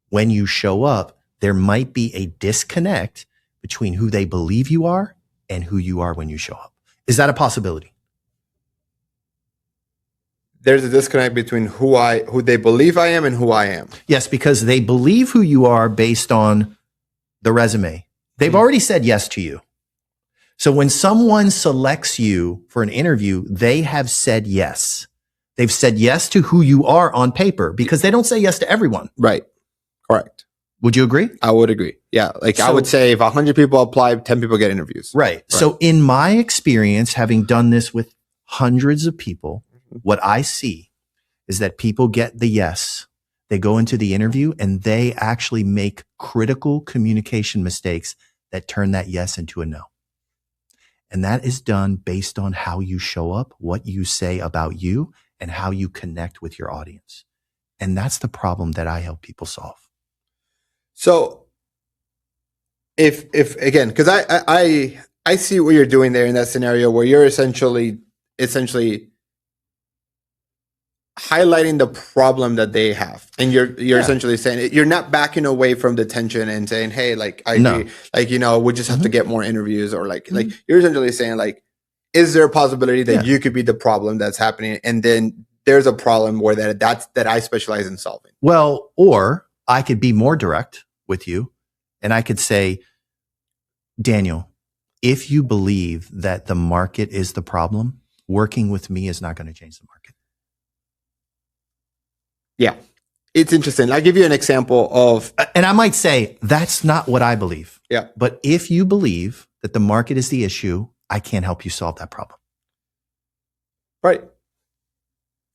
When you show up, there might be a disconnect between who they believe you are and who you are when you show up. Is that a possibility? there's a disconnect between who they believe I am and who I am. Yes, because they believe who you are based on the resume. They've already said yes to you. So when someone selects you for an interview, they have said yes. They've said yes to who you are on paper because they don't say yes to everyone. Right. Correct. Would you agree? I would agree. Yeah. Like I So- would say if 100 people apply, 10 people get interviews. Right. So in my experience, having done this with hundreds of people, what I see is that people get the yes. They go into the interview and they actually make critical communication mistakes that turn that yes into a no. And that is done based on how you show up, what you say about you, and how you connect with your audience. And that's the problem that I help people solve. So if again, because I see what you're doing there in that scenario where you're essentially highlighting the problem that they have, and you're essentially saying you're not backing away from the tension and saying, hey, like I agree, like we just have to get more interviews, or like you're essentially saying like, is there a possibility that you could be the problem that's happening, and then there's a problem where that I specialize in solving. Well, or I could be more direct with you, and I could say, Daniel, if you believe that the market is the problem, working with me is not going to change the market. Yeah. It's interesting. I'll give you an example of... And I might say, that's not what I believe. Yeah. But if you believe that the market is the issue, I can't help you solve that problem. Right.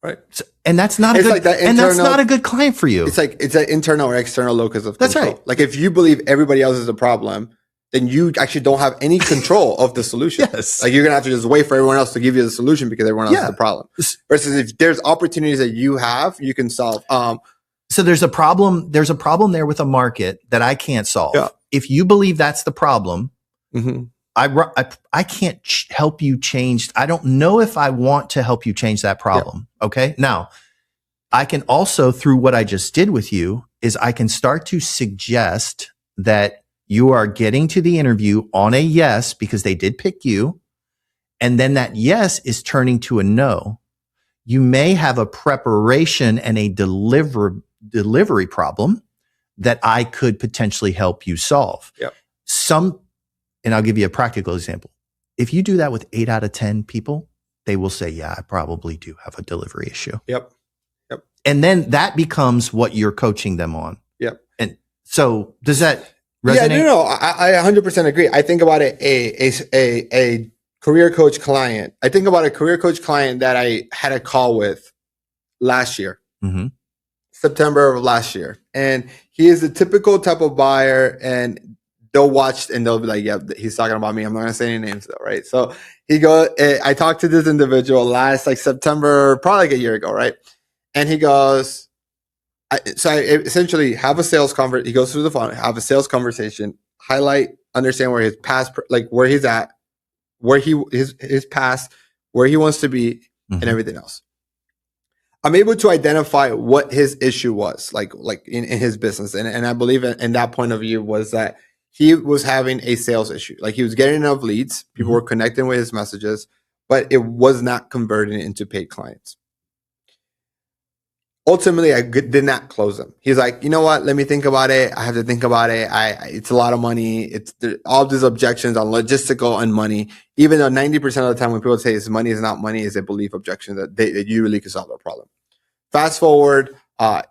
Right. So, and that's not a good, and that's not a good client for you. It's like, it's an internal or external locus of control. That's right. Like if you believe everybody else is a problem, then you actually don't have any control of the solution. Yes. Like you're going to have to just wait for everyone else to give you the solution because everyone else is the problem. Versus if there's opportunities that you have, you can solve. So there's a problem there with a market that I can't solve. Yeah. If you believe that's the problem, I can't help you change. I don't know if I want to help you change that problem. Yeah. Okay. Now I can also, through what I just did with you, is I can start to suggest that you are getting to the interview on a yes because they did pick you. And then that yes is turning to a no. You may have a preparation and a delivery problem that I could potentially help you solve. Yep. And I'll give you a practical example. If you do that with 8 out of 10 people, they will say, yeah, I probably do have a delivery issue. Yep. Yep. And then that becomes what you're coaching them on. Yep. And so does that resonate? Yeah, no, I 100% agree. I think about a career coach client. I think about a career coach client that I had a call with last year, September of last year. And he is the typical type of buyer, and they'll watch and they'll be like, yeah, he's talking about me. I'm not going to say any names though, right? So I talked to this individual last like September, probably like a year ago, right? And he goes, I essentially have a sales conversation. He goes through the phone, have a sales conversation, highlight, understand where his past, like where he's at, where his past, where he wants to be, and everything else. I'm able to identify what his issue was, like in his business, and I believe in that point of view was that he was having a sales issue. Like he was getting enough leads, people were connecting with his messages, but it was not converting into paid clients. Ultimately, I did not close them. He's like, you know what? Let me think about it. I have to think about it. It's a lot of money. It's all these objections on logistical and money. Even though 90% of the time when people say it's money is not money, is a belief objection that you really can solve their problem. Fast forward,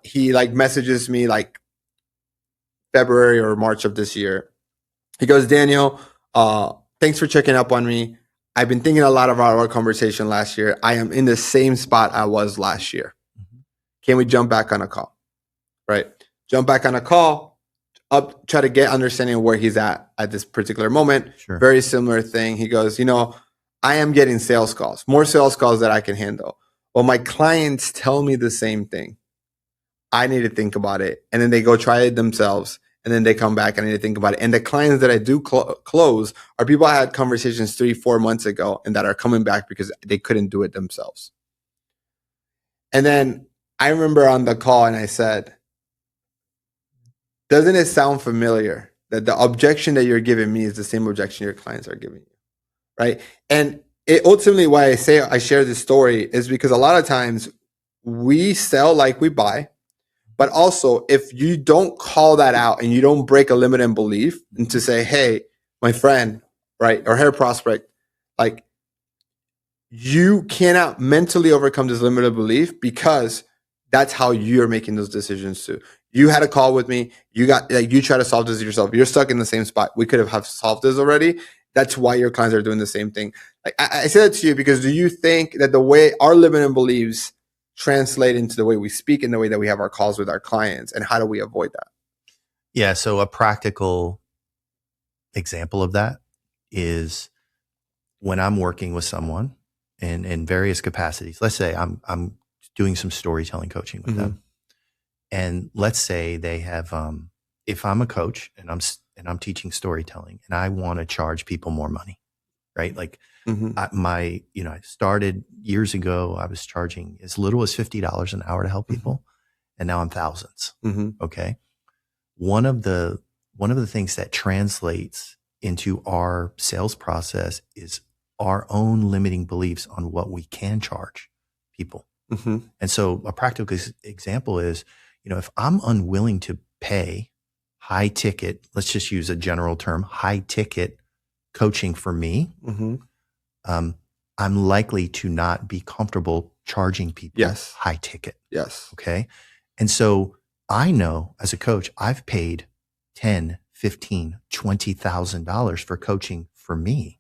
he like messages me like February or March of this year. He goes, Daniel, thanks for checking up on me. I've been thinking a lot about our conversation last year. I am in the same spot I was last year. Can we jump back on a call? Right? Jump back on a call, try to get understanding where he's at this particular moment. Sure. Very similar thing. He goes, I am getting sales calls, more sales calls that I can handle. Well, my clients tell me the same thing. I need to think about it. And then they go try it themselves. And then they come back and I need to think about it. And the clients that I do close are people I had conversations 3-4 months ago and that are coming back because they couldn't do it themselves. And then I remember on the call and I said, doesn't it sound familiar that the objection that you're giving me is the same objection your clients are giving you, right? And it ultimately why I share this story is because a lot of times we sell like we buy. But also, if you don't call that out and you don't break a limiting belief and to say, hey, my friend, right, or hey, prospect, like, you cannot mentally overcome this limited belief because that's how you're making those decisions too. You had a call with me. You got like you try to solve this yourself. You're stuck in the same spot. We could have solved this already. That's why your clients are doing the same thing. Like I say that to you because do you think that the way our limiting beliefs translate into the way we speak and the way that we have our calls with our clients, and how do we avoid that? Yeah. So a practical example of that is when I'm working with someone in various capacities. Let's say I'm doing some storytelling coaching with them, and let's say they have. If I'm a coach and I'm teaching storytelling and I want to charge people more money, right? Like I started years ago. I was charging as little as $50 an hour to help people, and now I'm thousands. Okay. One of the things that translates into our sales process is our own limiting beliefs on what we can charge people. And so a practical example is, if I'm unwilling to pay high ticket, let's just use a general term, high ticket coaching for me, I'm likely to not be comfortable charging people high ticket. Yes. Okay. And so I know as a coach, I've paid $10, $15, $20,000 for coaching for me.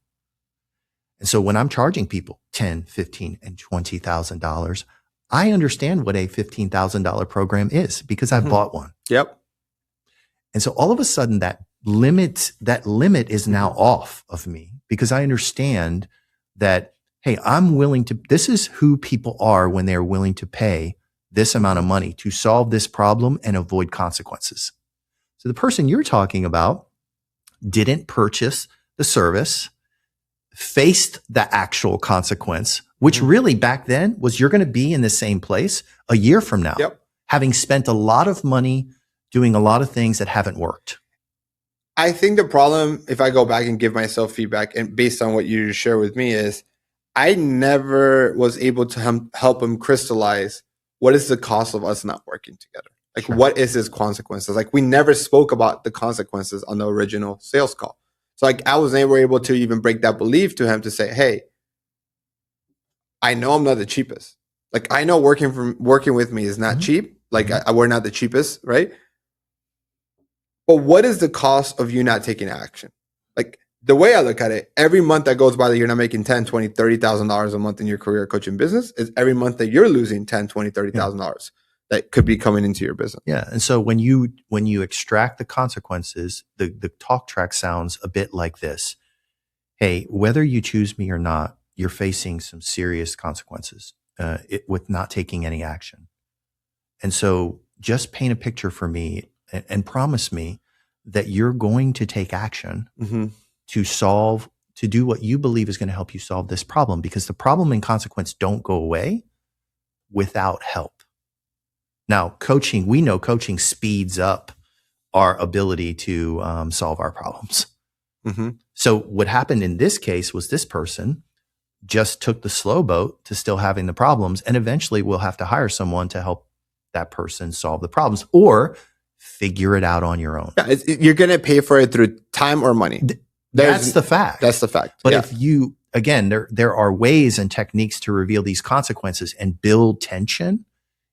And so when I'm charging people $10, $15, and $20,000, I understand what a $15,000 program is because I bought one. Yep. And so all of a sudden that limit is now off of me because I understand that, hey, this is who people are when they're willing to pay this amount of money to solve this problem and avoid consequences. So the person you're talking about didn't purchase the service, faced the actual consequence, which really back then was you're going to be in the same place a year from now, having spent a lot of money doing a lot of things that haven't worked. I think the problem, if I go back and give myself feedback and based on what you share with me, is I never was able to help him crystallize what is the cost of us not working together. Like, what is his consequences? Like, we never spoke about the consequences on the original sales call. So like, I was never able to even break that belief to him to say, hey, I know I'm not the cheapest. Like, I know working with me is not cheap. Like, we're not the cheapest, right? But what is the cost of you not taking action? Like, the way I look at it, every month that goes by that you're not making $10,000, $20,000, $30,000 a month in your career coaching business is every month that you're losing $10,000, $20,000, $30,000 that could be coming into your business. Yeah. And so when you extract the consequences, the talk track sounds a bit like this. Hey, whether you choose me or not, you're facing some serious consequences with not taking any action. And so just paint a picture for me and promise me that you're going to take action to do what you believe is going to help you solve this problem, because the problem and consequence don't go away without help. Now, we know coaching speeds up our ability to solve our problems. So what happened in this case was this person just took the slow boat to still having the problems, and eventually we'll have to hire someone to help that person solve the problems or figure it out on your own. Yeah, you're going to pay for it through time or money. That's the fact. That's the fact. But if you, again, there are ways and techniques to reveal these consequences and build tension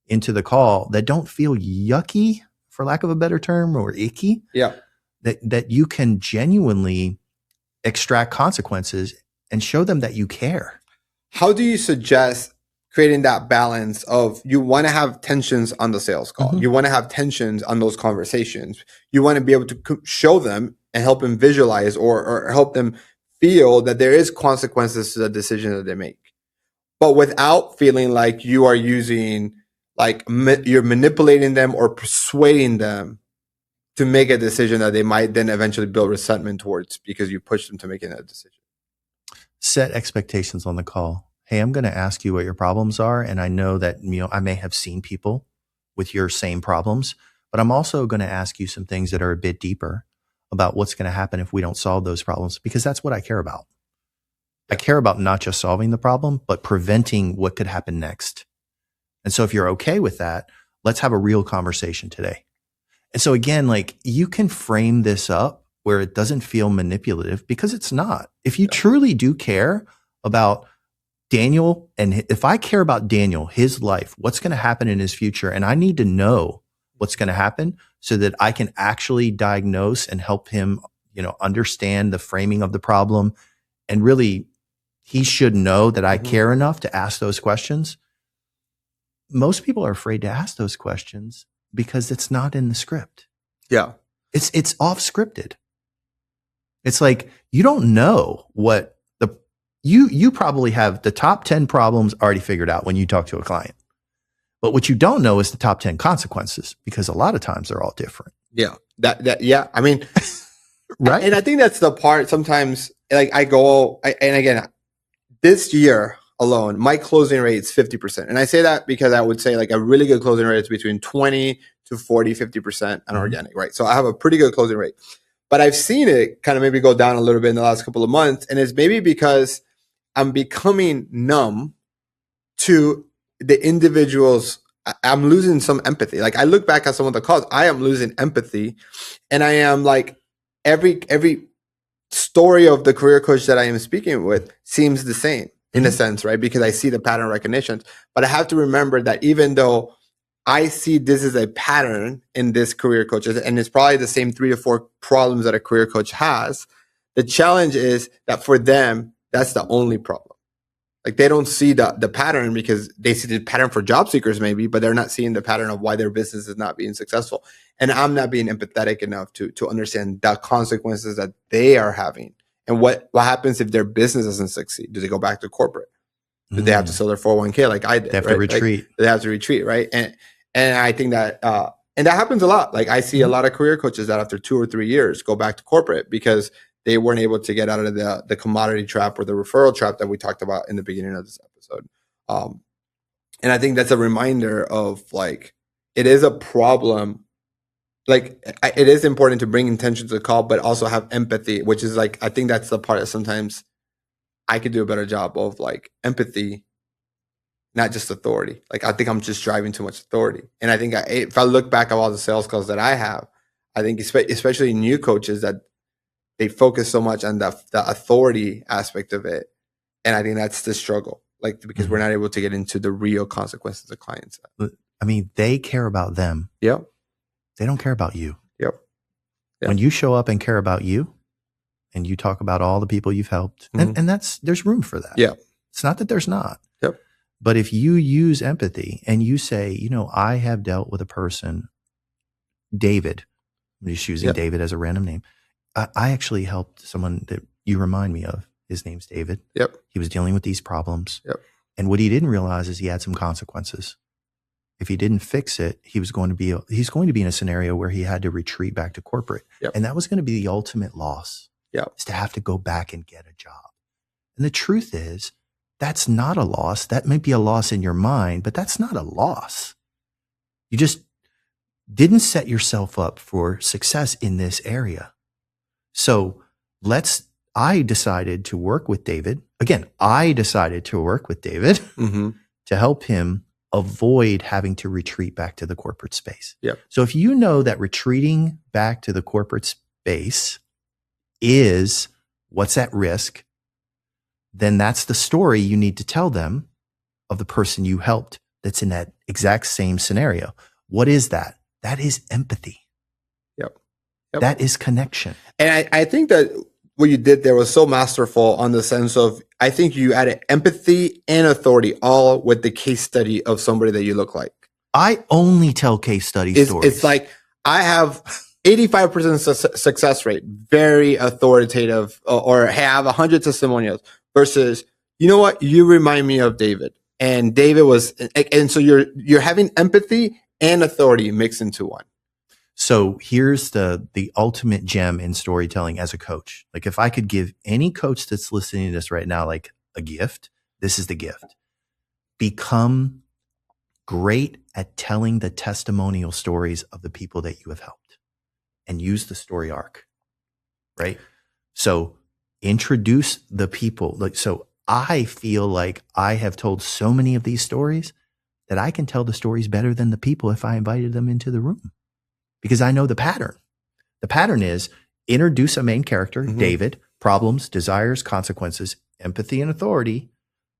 into the call that don't feel yucky, for lack of a better term, or icky. Yeah. That you can genuinely extract consequences and show them that you care. How do you suggest creating that balance of, you want to have tensions on the sales call. You want to have tensions on those conversations. You want to be able to show them and help them visualize or help them feel that there is consequences to the decision that they make, but without feeling like you are using, like you're manipulating them or persuading them to make a decision that they might then eventually build resentment towards because you push them to making that decision. Set expectations on the call. Hey, I'm going to ask you what your problems are. And I know that, I may have seen people with your same problems, but I'm also going to ask you some things that are a bit deeper about what's going to happen if we don't solve those problems, because that's what I care about. I care about not just solving the problem, but preventing what could happen next. And so if you're okay with that, let's have a real conversation today. And so again, like you can frame this up where it doesn't feel manipulative because it's not. If you truly do care about Daniel, and if I care about Daniel, his life, what's going to happen in his future, and I need to know what's going to happen so that I can actually diagnose and help him, understand the framing of the problem. And really, he should know that I care enough to ask those questions. Most people are afraid to ask those questions because it's not in the script. Yeah. It's off scripted. It's like, you don't know what you probably have the top 10 problems already figured out when you talk to a client. But what you don't know is the top 10 consequences, because a lot of times they're all different. Yeah. Yeah. I mean, right. And I think that's the part sometimes, like and again, this year alone, my closing rate is 50%. And I say that because I would say like a really good closing rate is between 20 to 40, 50% on organic, right? So I have a pretty good closing rate. But I've seen it kind of maybe go down a little bit in the last couple of months. And it's maybe because I'm becoming numb to the individuals. I'm losing some empathy. Like I look back at some of the calls, I am losing empathy. And I am like, every story of the career coach that I am speaking with seems the same in a sense, right? Because I see the pattern recognition. But I have to remember that even though I see this as a pattern in this career coach, and it's probably the same 3 to 4 problems that a career coach has, the challenge is that for them, that's the only problem. Like they don't see the pattern because they see the pattern for job seekers maybe, but they're not seeing the pattern of why their business is not being successful. And I'm not being empathetic enough to understand the consequences that they are having. And what happens if their business doesn't succeed? Do they go back to corporate? Do they have to sell their 401k like I did? They have to retreat. Like, they have to retreat, right? And I think that and that happens a lot. Like I see a lot of career coaches that after 2 or 3 years go back to corporate because they weren't able to get out of the commodity trap or the referral trap that we talked about in the beginning of this episode. And I think that's a reminder of like, it is a problem. Like it is important to bring intention to the call, but also have empathy, which is like, I think that's the part that sometimes I could do a better job of, like empathy, not just authority. Like I think I'm just driving too much authority. And I think if I look back at all the sales calls that I have, I think especially new coaches that they focus so much on the authority aspect of it. And I think that's the struggle, like, because we're not able to get into the real consequences of clients. I mean, they care about them. Yep. They don't care about you. Yep. When you show up and care about you and you talk about all the people you've helped, and there's room for that. Yeah. It's not that there's not. Yep. But if you use empathy and you say, I have dealt with a person, David, I'm just using David as a random name. I actually helped someone that you remind me of. His name's David. Yep. He was dealing with these problems. Yep. And what he didn't realize is he had some consequences. If he didn't fix it, he's going to be in a scenario where he had to retreat back to corporate. Yep. And that was going to be the ultimate loss. Yep. Is to have to go back and get a job. And the truth is, that's not a loss. That might be a loss in your mind, but that's not a loss. You just didn't set yourself up for success in this area. So I decided to work with David. Again, to help him avoid having to retreat back to the corporate space. Yep. So if you know that retreating back to the corporate space is what's at risk, then that's the story you need to tell them of the person you helped that's in that exact same scenario. What is that? That is empathy. Yep. That is connection. And I think that what you did there was so masterful on the sense of, I think you added empathy and authority all with the case study of somebody that you look like. I only tell case study stories. It's like, I have 85% success rate, very authoritative, or have 100 testimonials versus, you know what? You remind me of David, and David was, and so you're having empathy and authority mixed into one. So here's the ultimate gem in storytelling as a coach. Like if I could give any coach that's listening to this right now, like a gift, this is the gift. Become great at telling the testimonial stories of the people that you have helped and use the story arc, right? So introduce the people. So I feel like I have told so many of these stories that I can tell the stories better than the people if I invited them into the room because I know the pattern. The pattern is introduce a main character, David, problems, desires, consequences, empathy, and authority,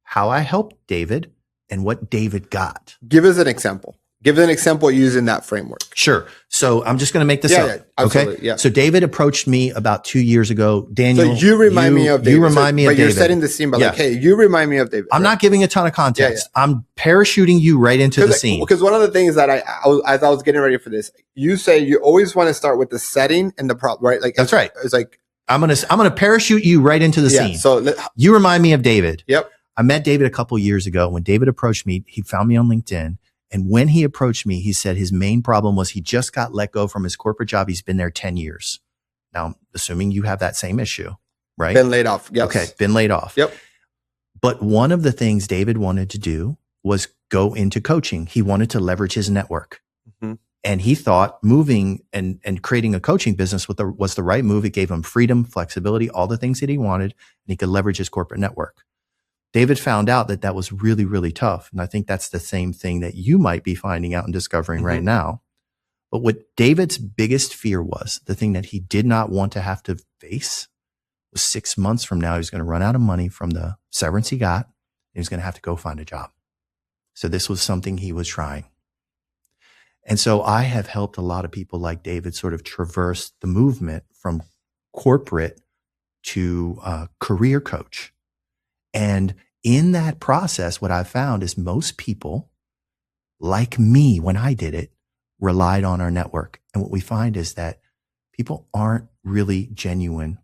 how I helped David, and what David got. Give us an example. Give us an example using that framework. Sure. So I'm just going to make this up. Yeah, absolutely. Okay. Yeah. So David approached me about 2 years ago. Daniel, So you remind me of David. You remind me of But David. you're setting the scene by Yeah. like, hey, you remind me of David. I'm not giving a ton of context. I'm parachuting you right into the scene. Because one of the things that as I was getting ready for this, you say you always want to start with the setting and the problem, right? Like That's right. It's like I'm gonna parachute you right into the scene. So you remind me of David. Yep. I met David a couple years ago. When David approached me, he found me on LinkedIn. And when he approached me, he said his main problem was he just got let go from his corporate job. He's been there 10 years. Now, I'm assuming you have that same issue, right? Been laid off. Yes. Okay. Been laid off. Yep. But one of the things David wanted to do was go into coaching. He wanted to leverage his network. And he thought moving and creating a coaching business was the right move. It gave him freedom, flexibility, all the things that he wanted, and he could leverage his corporate network. David found out that was really, really tough. And I think that's the same thing that you might be finding out and discovering right now. But what David's biggest fear was, the thing that he did not want to have to face, was 6 months from now, he was going to run out of money from the severance he got. And he was going to have to go find a job. So this was something he was trying. And so I have helped a lot of people like David sort of traverse the movement from corporate to career coach. And in that process, what I found is most people, like me when I did it, relied on our network. And what we find is that people aren't really genuine.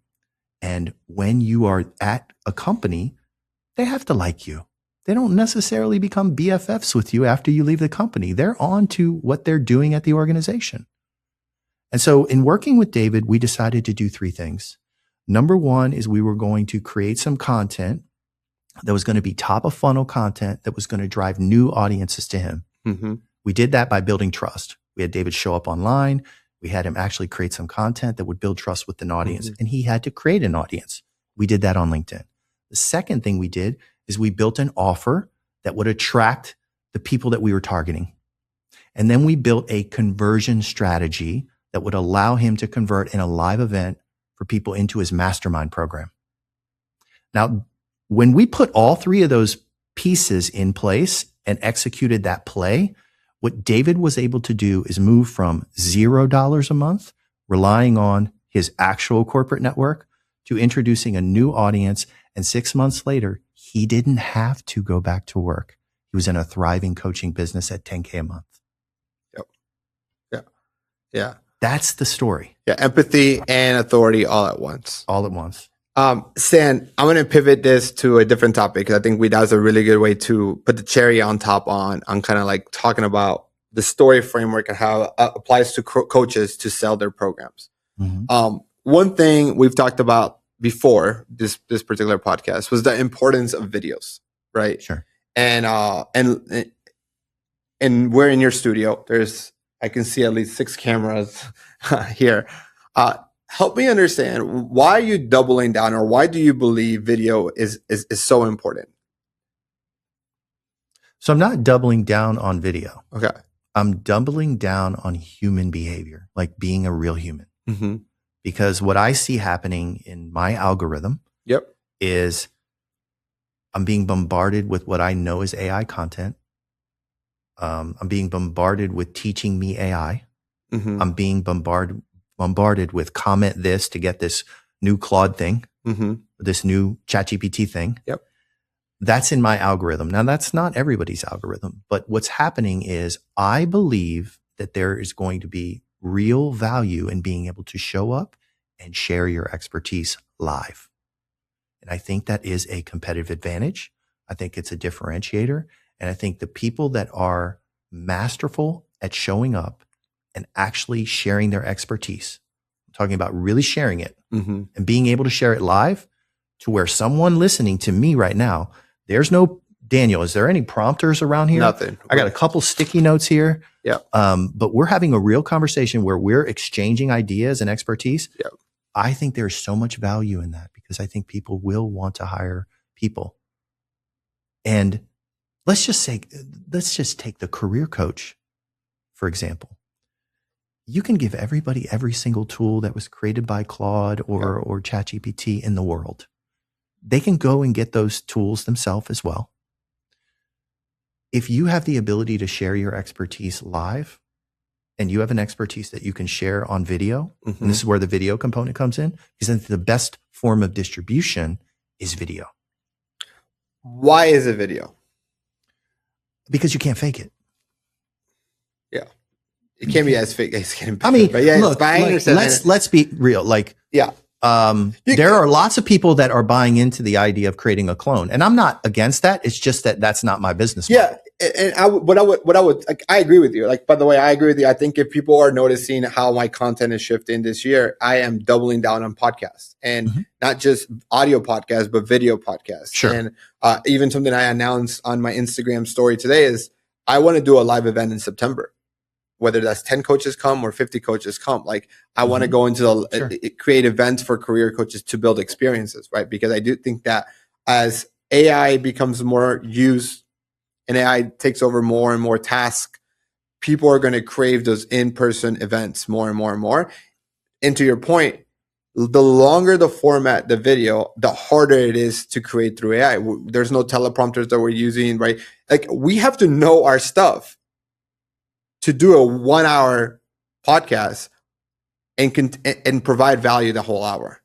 And when you are at a company, they have to like you. They don't necessarily become BFFs with you after you leave the company. They're on to what they're doing at the organization. And so in working with David, we decided to do 3 things. Number one is we were going to create some content that was going to be top of funnel content that was going to drive new audiences to him. We did that by building trust. We had David show up online. We had him actually create some content that would build trust with an audience. And he had to create an audience. We did that on LinkedIn. The second thing we did is we built an offer that would attract the people that we were targeting. And then we built a conversion strategy that would allow him to convert in a live event for people into his mastermind program. Now, when we put all 3 of those pieces in place and executed that play, what David was able to do is move from $0 a month, relying on his actual corporate network, to introducing a new audience. And 6 months later, he didn't have to go back to work. He was in a thriving coaching business at $10K a month. Yeah. That's the story. Yeah. Empathy and authority all at once. All at once. Stan, I'm going to pivot this to a different topic because I think that's a really good way to put the cherry on top on kind of like talking about the story framework and how it applies to coaches to sell their programs. One thing we've talked about before this particular podcast was the importance of videos, right? Sure. And we're in your studio. I can see at least 6 cameras here. Help me understand, why are you doubling down, or why do you believe video is so important? So I'm not doubling down on video. Okay. I'm doubling down on human behavior, like being a real human. Because what I see happening in my algorithm is I'm being bombarded with what I know is AI content. I'm being bombarded with teaching me AI. I'm being bombarded with comment this to get this new Claude thing, this new ChatGPT thing. That's in my algorithm. Now, that's not everybody's algorithm, but what's happening is I believe that there is going to be real value in being able to show up and share your expertise live. And I think that is a competitive advantage. I think it's a differentiator. And I think the people that are masterful at showing up and actually sharing their expertise, I'm talking about really sharing it and being able to share it live to where someone listening to me right now, there's no, Daniel, is there any prompters around here? Nothing. I got a couple sticky notes here. But we're having a real conversation where we're exchanging ideas and expertise. I think there's so much value in that because I think people will want to hire people. And let's just take the career coach, for example. You can give everybody every single tool that was created by Claude or ChatGPT in the world. They can go and get those tools themselves as well. If you have the ability to share your expertise live, and you have an expertise that you can share on video, and this is where the video component comes in, because then the best form of distribution is video. Why is it video? Because you can't fake it. Yeah. It can't be as fake as it can be. I mean, but yeah, look, let's be real. Like, yeah. There are lots of people that are buying into the idea of creating a clone, and I'm not against that. It's just that that's not my business model. Yeah. And I agree with you. Like, by the way, I agree with you. I think if people are noticing how my content is shifting this year, I am doubling down on podcasts, and not just audio podcasts, but video podcasts. Sure. And even something I announced on my Instagram story today is I want to do a live event in September. Whether that's 10 coaches come or 50 coaches come, like I want to go into create events for career coaches to build experiences, right? Because I do think that as AI becomes more used and AI takes over more and more tasks, people are going to crave those in-person events more and more and more. And to your point, the longer the format, the video, the harder it is to create through AI. There's no teleprompters that we're using, right? Like we have to know our stuff to do a 1 hour podcast and provide value the whole hour.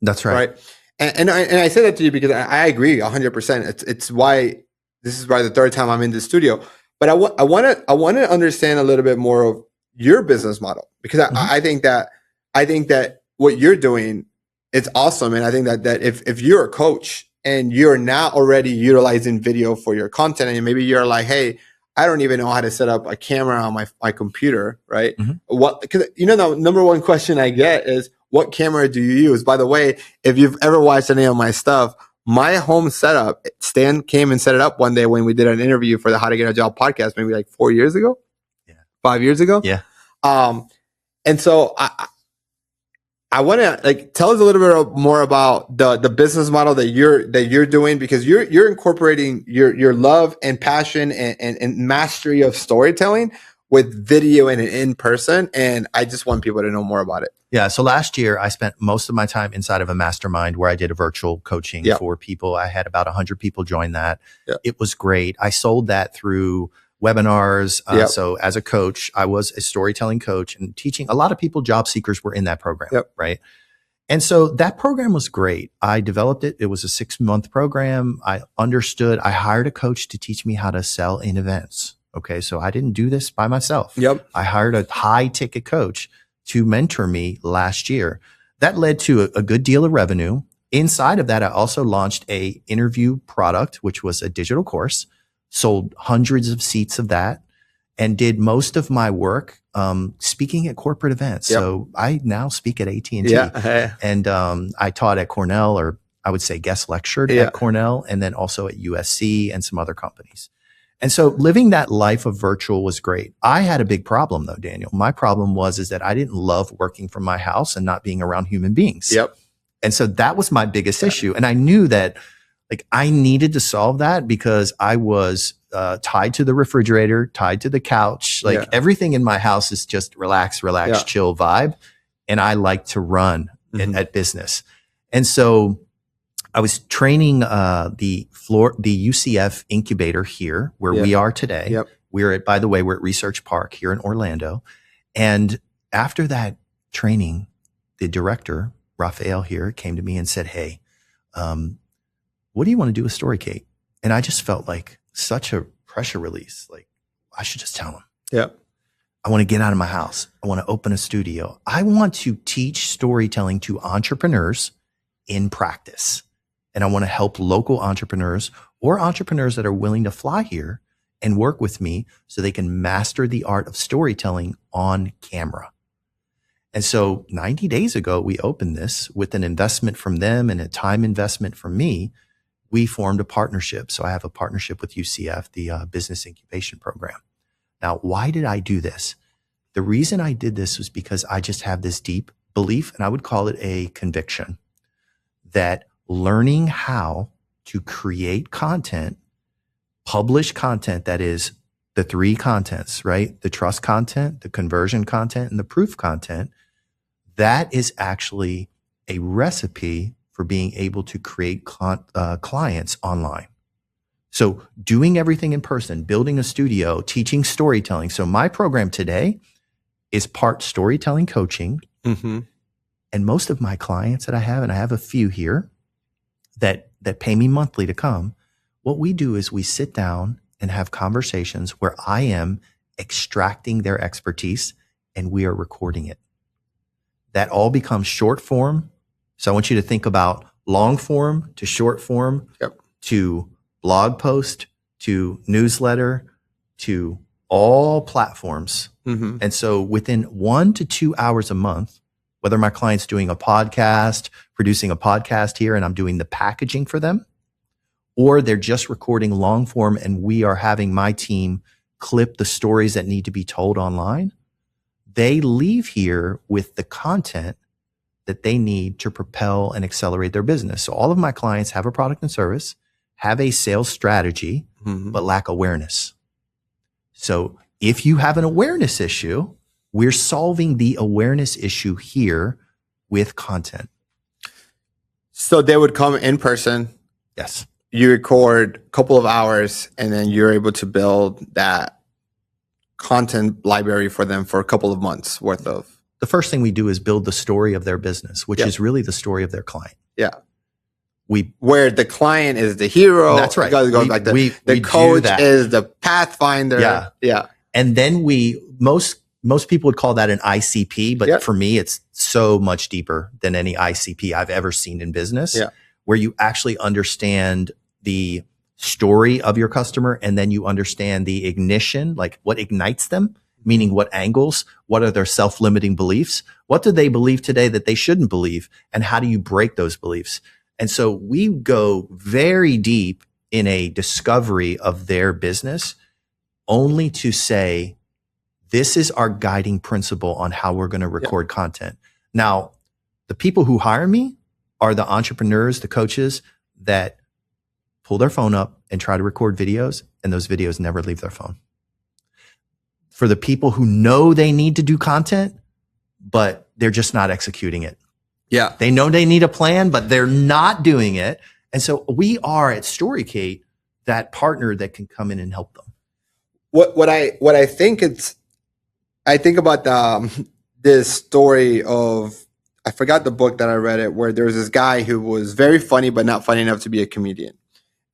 That's right. Right. And I say that to you because I agree 100%. It's why this is probably the third time I'm in the studio, but I want to understand a little bit more of your business model, because I think that what you're doing is awesome. And I think that if you're a coach and you're not already utilizing video for your content, and maybe you're like, hey, I don't even know how to set up a camera on my computer, right? Because the number one question I get is, what camera do you use? By the way, if you've ever watched any of my stuff, my home setup, Stan came and set it up one day when we did an interview for the How to Get a Job podcast, maybe like 4 years ago, 5 years ago. Yeah. And so I want to tell us a little bit more about the business model that you're doing, because you're incorporating your love and passion and mastery of storytelling with video and in person. And I just want people to know more about it. Yeah. So last year I spent most of my time inside of a mastermind where I did a virtual coaching for people. I had about 100 people join that. It was great. I sold that through webinars. So as a coach, I was a storytelling coach and teaching. A lot of people, job seekers, were in that program, right? And so that program was great. I developed it. It was a 6-month program. I understood. I hired a coach to teach me how to sell in events. Okay. So I didn't do this by myself. I hired a high ticket coach to mentor me last year. That led to a good deal of revenue. Inside of that, I also launched a interview product, which was a digital course, sold hundreds of seats of that, and did most of my work speaking at corporate events. So I now speak at AT&T, and I taught at Cornell, or I would say guest lectured at Cornell, and then also at USC and some other companies. And so living that life of virtual was great. I had a big problem though, Daniel. My problem was that I didn't love working from my house and not being around human beings. And so that was my biggest issue. And I knew that I needed to solve that, because I was tied to the refrigerator, tied to the couch. Everything in my house is just relax, chill vibe. And I like to run at business. And so I was training the UCF incubator here where we are today. By the way, we're at Research Park here in Orlando. And after that training, the director, Raphael here, came to me and said, hey, what do you want to do with Storicate? And I just felt like such a pressure release. Like, I should just tell him. I want to get out of my house. I want to open a studio. I want to teach storytelling to entrepreneurs in practice. And I want to help local entrepreneurs or entrepreneurs that are willing to fly here and work with me so they can master the art of storytelling on camera. And so 90 days ago, we opened this with an investment from them and a time investment from me. We formed a partnership. So I have a partnership with UCF, the business incubation program. Now, why did I do this? The reason I did this was because I just have this deep belief, and I would call it a conviction, that learning how to create content publish content that is the three contents, right? The trust content, the conversion content, and the proof content. That is actually a recipe for being able to create clients online. So doing everything in person, building a studio, teaching storytelling. So my program today is part storytelling coaching. Mm-hmm. And most of my clients that I have, and I have a few here that pay me monthly to come, what we do is we sit down and have conversations where I am extracting their expertise and we are recording it. That all becomes short form. So I want you to think about long form to short form to blog post to newsletter to all platforms. Mm-hmm. And so within 1 to 2 hours a month, whether my client's doing a podcast, producing a podcast here, and I'm doing the packaging for them, or they're just recording long form and we are having my team clip the stories that need to be told online, they leave here with the content that they need to propel and accelerate their business. So all of my clients have a product and service, have a sales strategy, but lack awareness. So if you have an awareness issue, we're solving the awareness issue here with content. So they would come in person. Yes. You record a couple of hours and then you're able to build that content library for them for a couple of months worth of. The first thing we do is build the story of their business, which is really the story of their client. Yeah. Where the client is the hero. That's right. The coach is the pathfinder. Yeah. Yeah. And then most people would call that an ICP, but for me, it's so much deeper than any ICP I've ever seen in business, where you actually understand the story of your customer and then you understand the ignition, like what ignites them, meaning what angles, what are their self-limiting beliefs, what do they believe today that they shouldn't believe, and how do you break those beliefs? And so we go very deep in a discovery of their business only to say, this is our guiding principle on how we're going to record content. Now, the people who hire me are the entrepreneurs, the coaches that pull their phone up and try to record videos, and those videos never leave their phone. For the people who know they need to do content, but they're just not executing it. Yeah. They know they need a plan, but they're not doing it. And so we are at Storicate that partner that can come in and help them. What I think I think about this story of, I forgot the book that I read it, where there was this guy who was very funny, but not funny enough to be a comedian.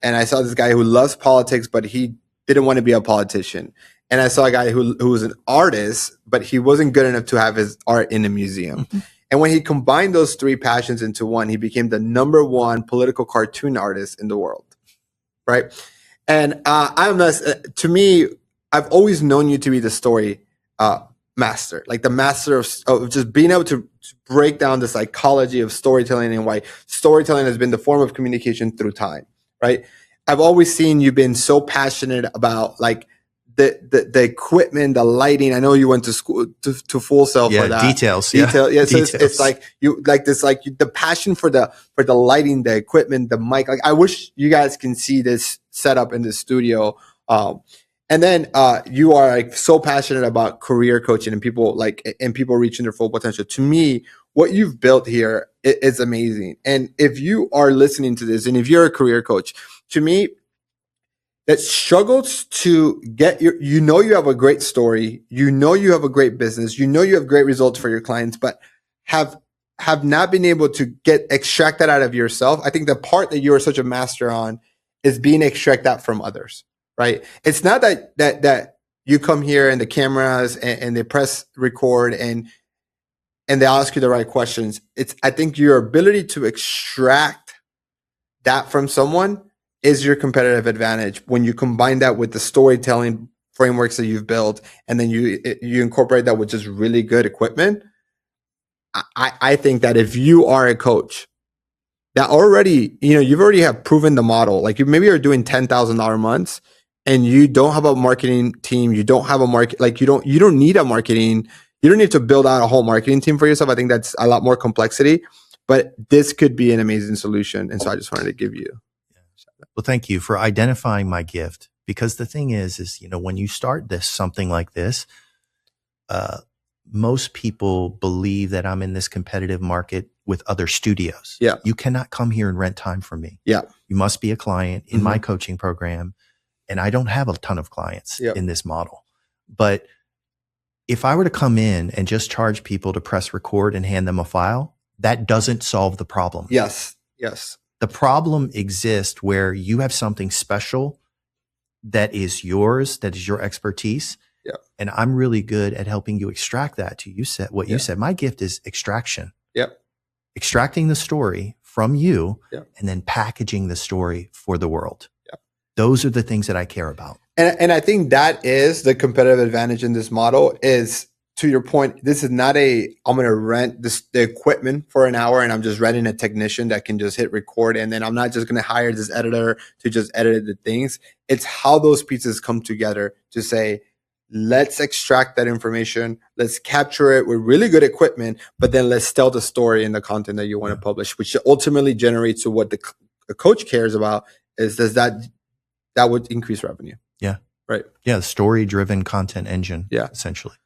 And I saw this guy who loves politics, but he didn't want to be a politician. And I saw a guy who was an artist, but he wasn't good enough to have his art in a museum. And when he combined those three passions into one, he became the #1 political cartoon artist in the world, right? And to me, I've always known you to be the story master, like the master of just being able to break down the psychology of storytelling and why storytelling has been the form of communication through time, right? I've always seen you been so passionate about like the equipment, the lighting. I know you went to school to Full Sail for that. Details. Yeah. So details. it's like you like this, like the passion for the lighting, the equipment, the mic. Like I wish you guys can see this setup in the studio. And then you are like so passionate about career coaching and people reaching their full potential. To me, what you've built here is amazing. And if you are listening to this, and if you're a career coach, to me, that struggles to get you have a great story, you have a great business, you have great results for your clients, but have not been able to extract that out of yourself. I think the part that you are such a master on is being extract that from others, right? It's not that you come here and the cameras and they press record and they ask you the right questions. I think your ability to extract that from someone is your competitive advantage when you combine that with the storytelling frameworks that you've built, and then you incorporate that with just really good equipment. I think that if you are a coach that already, you've already have proven the model, like you maybe are doing $10,000 months and you don't have a marketing team, you don't have a market, like you don't need a marketing, you don't need to build out a whole marketing team for yourself. I think that's a lot more complexity, but this could be an amazing solution. And so I just wanted to give you. Well, thank you for identifying my gift Because the thing is, when you start something like this, most people believe that I'm in this competitive market with other studios. Yeah. You cannot come here and rent time from me. Yeah. You must be a client in my coaching program. And I don't have a ton of clients in this model. But if I were to come in and just charge people to press record and hand them a file, that doesn't solve the problem. Yes. Yes. The problem exists where you have something special that is yours, that is your expertise. Yeah. And I'm really good at helping you extract that to you said what you said. My gift is extraction. Yep. Extracting the story from you and then packaging the story for the world. Yep. Those are the things that I care about. And I think that is the competitive advantage in this model is, to your point, this is not I'm going to rent the equipment for an hour and I'm just renting a technician that can just hit record. And then I'm not just going to hire this editor to just edit the things. It's how those pieces come together to say, let's extract that information. Let's capture it with really good equipment, but then let's tell the story in the content that you want to publish, which ultimately generates to what the coach cares about is that would increase revenue. Yeah. Right. Yeah. The story-driven content engine. Yeah. Essentially.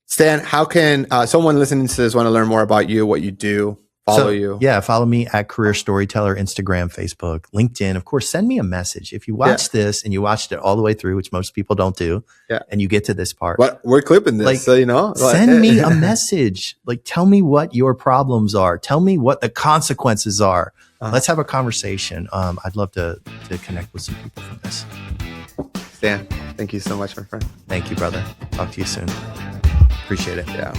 Stan, how can someone listening to this want to learn more about you, what you do, follow you? Yeah, follow me at Career Storyteller, Instagram, Facebook, LinkedIn. Of course, send me a message. If you watch this and you watched it all the way through, which most people don't do, and you get to this part. But we're clipping this, so send me a message. Tell me what your problems are. Tell me what the consequences are. Let's have a conversation. I'd love to connect with some people from this. Stan, thank you so much, my friend. Thank you, brother. Talk to you soon. Appreciate it. Yeah.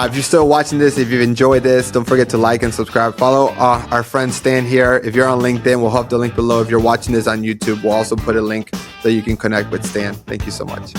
If you're still watching this, if you've enjoyed this, don't forget to like and subscribe. Follow our friend Stan here. If you're on LinkedIn, we'll have the link below. If you're watching this on YouTube, we'll also put a link so you can connect with Stan. Thank you so much.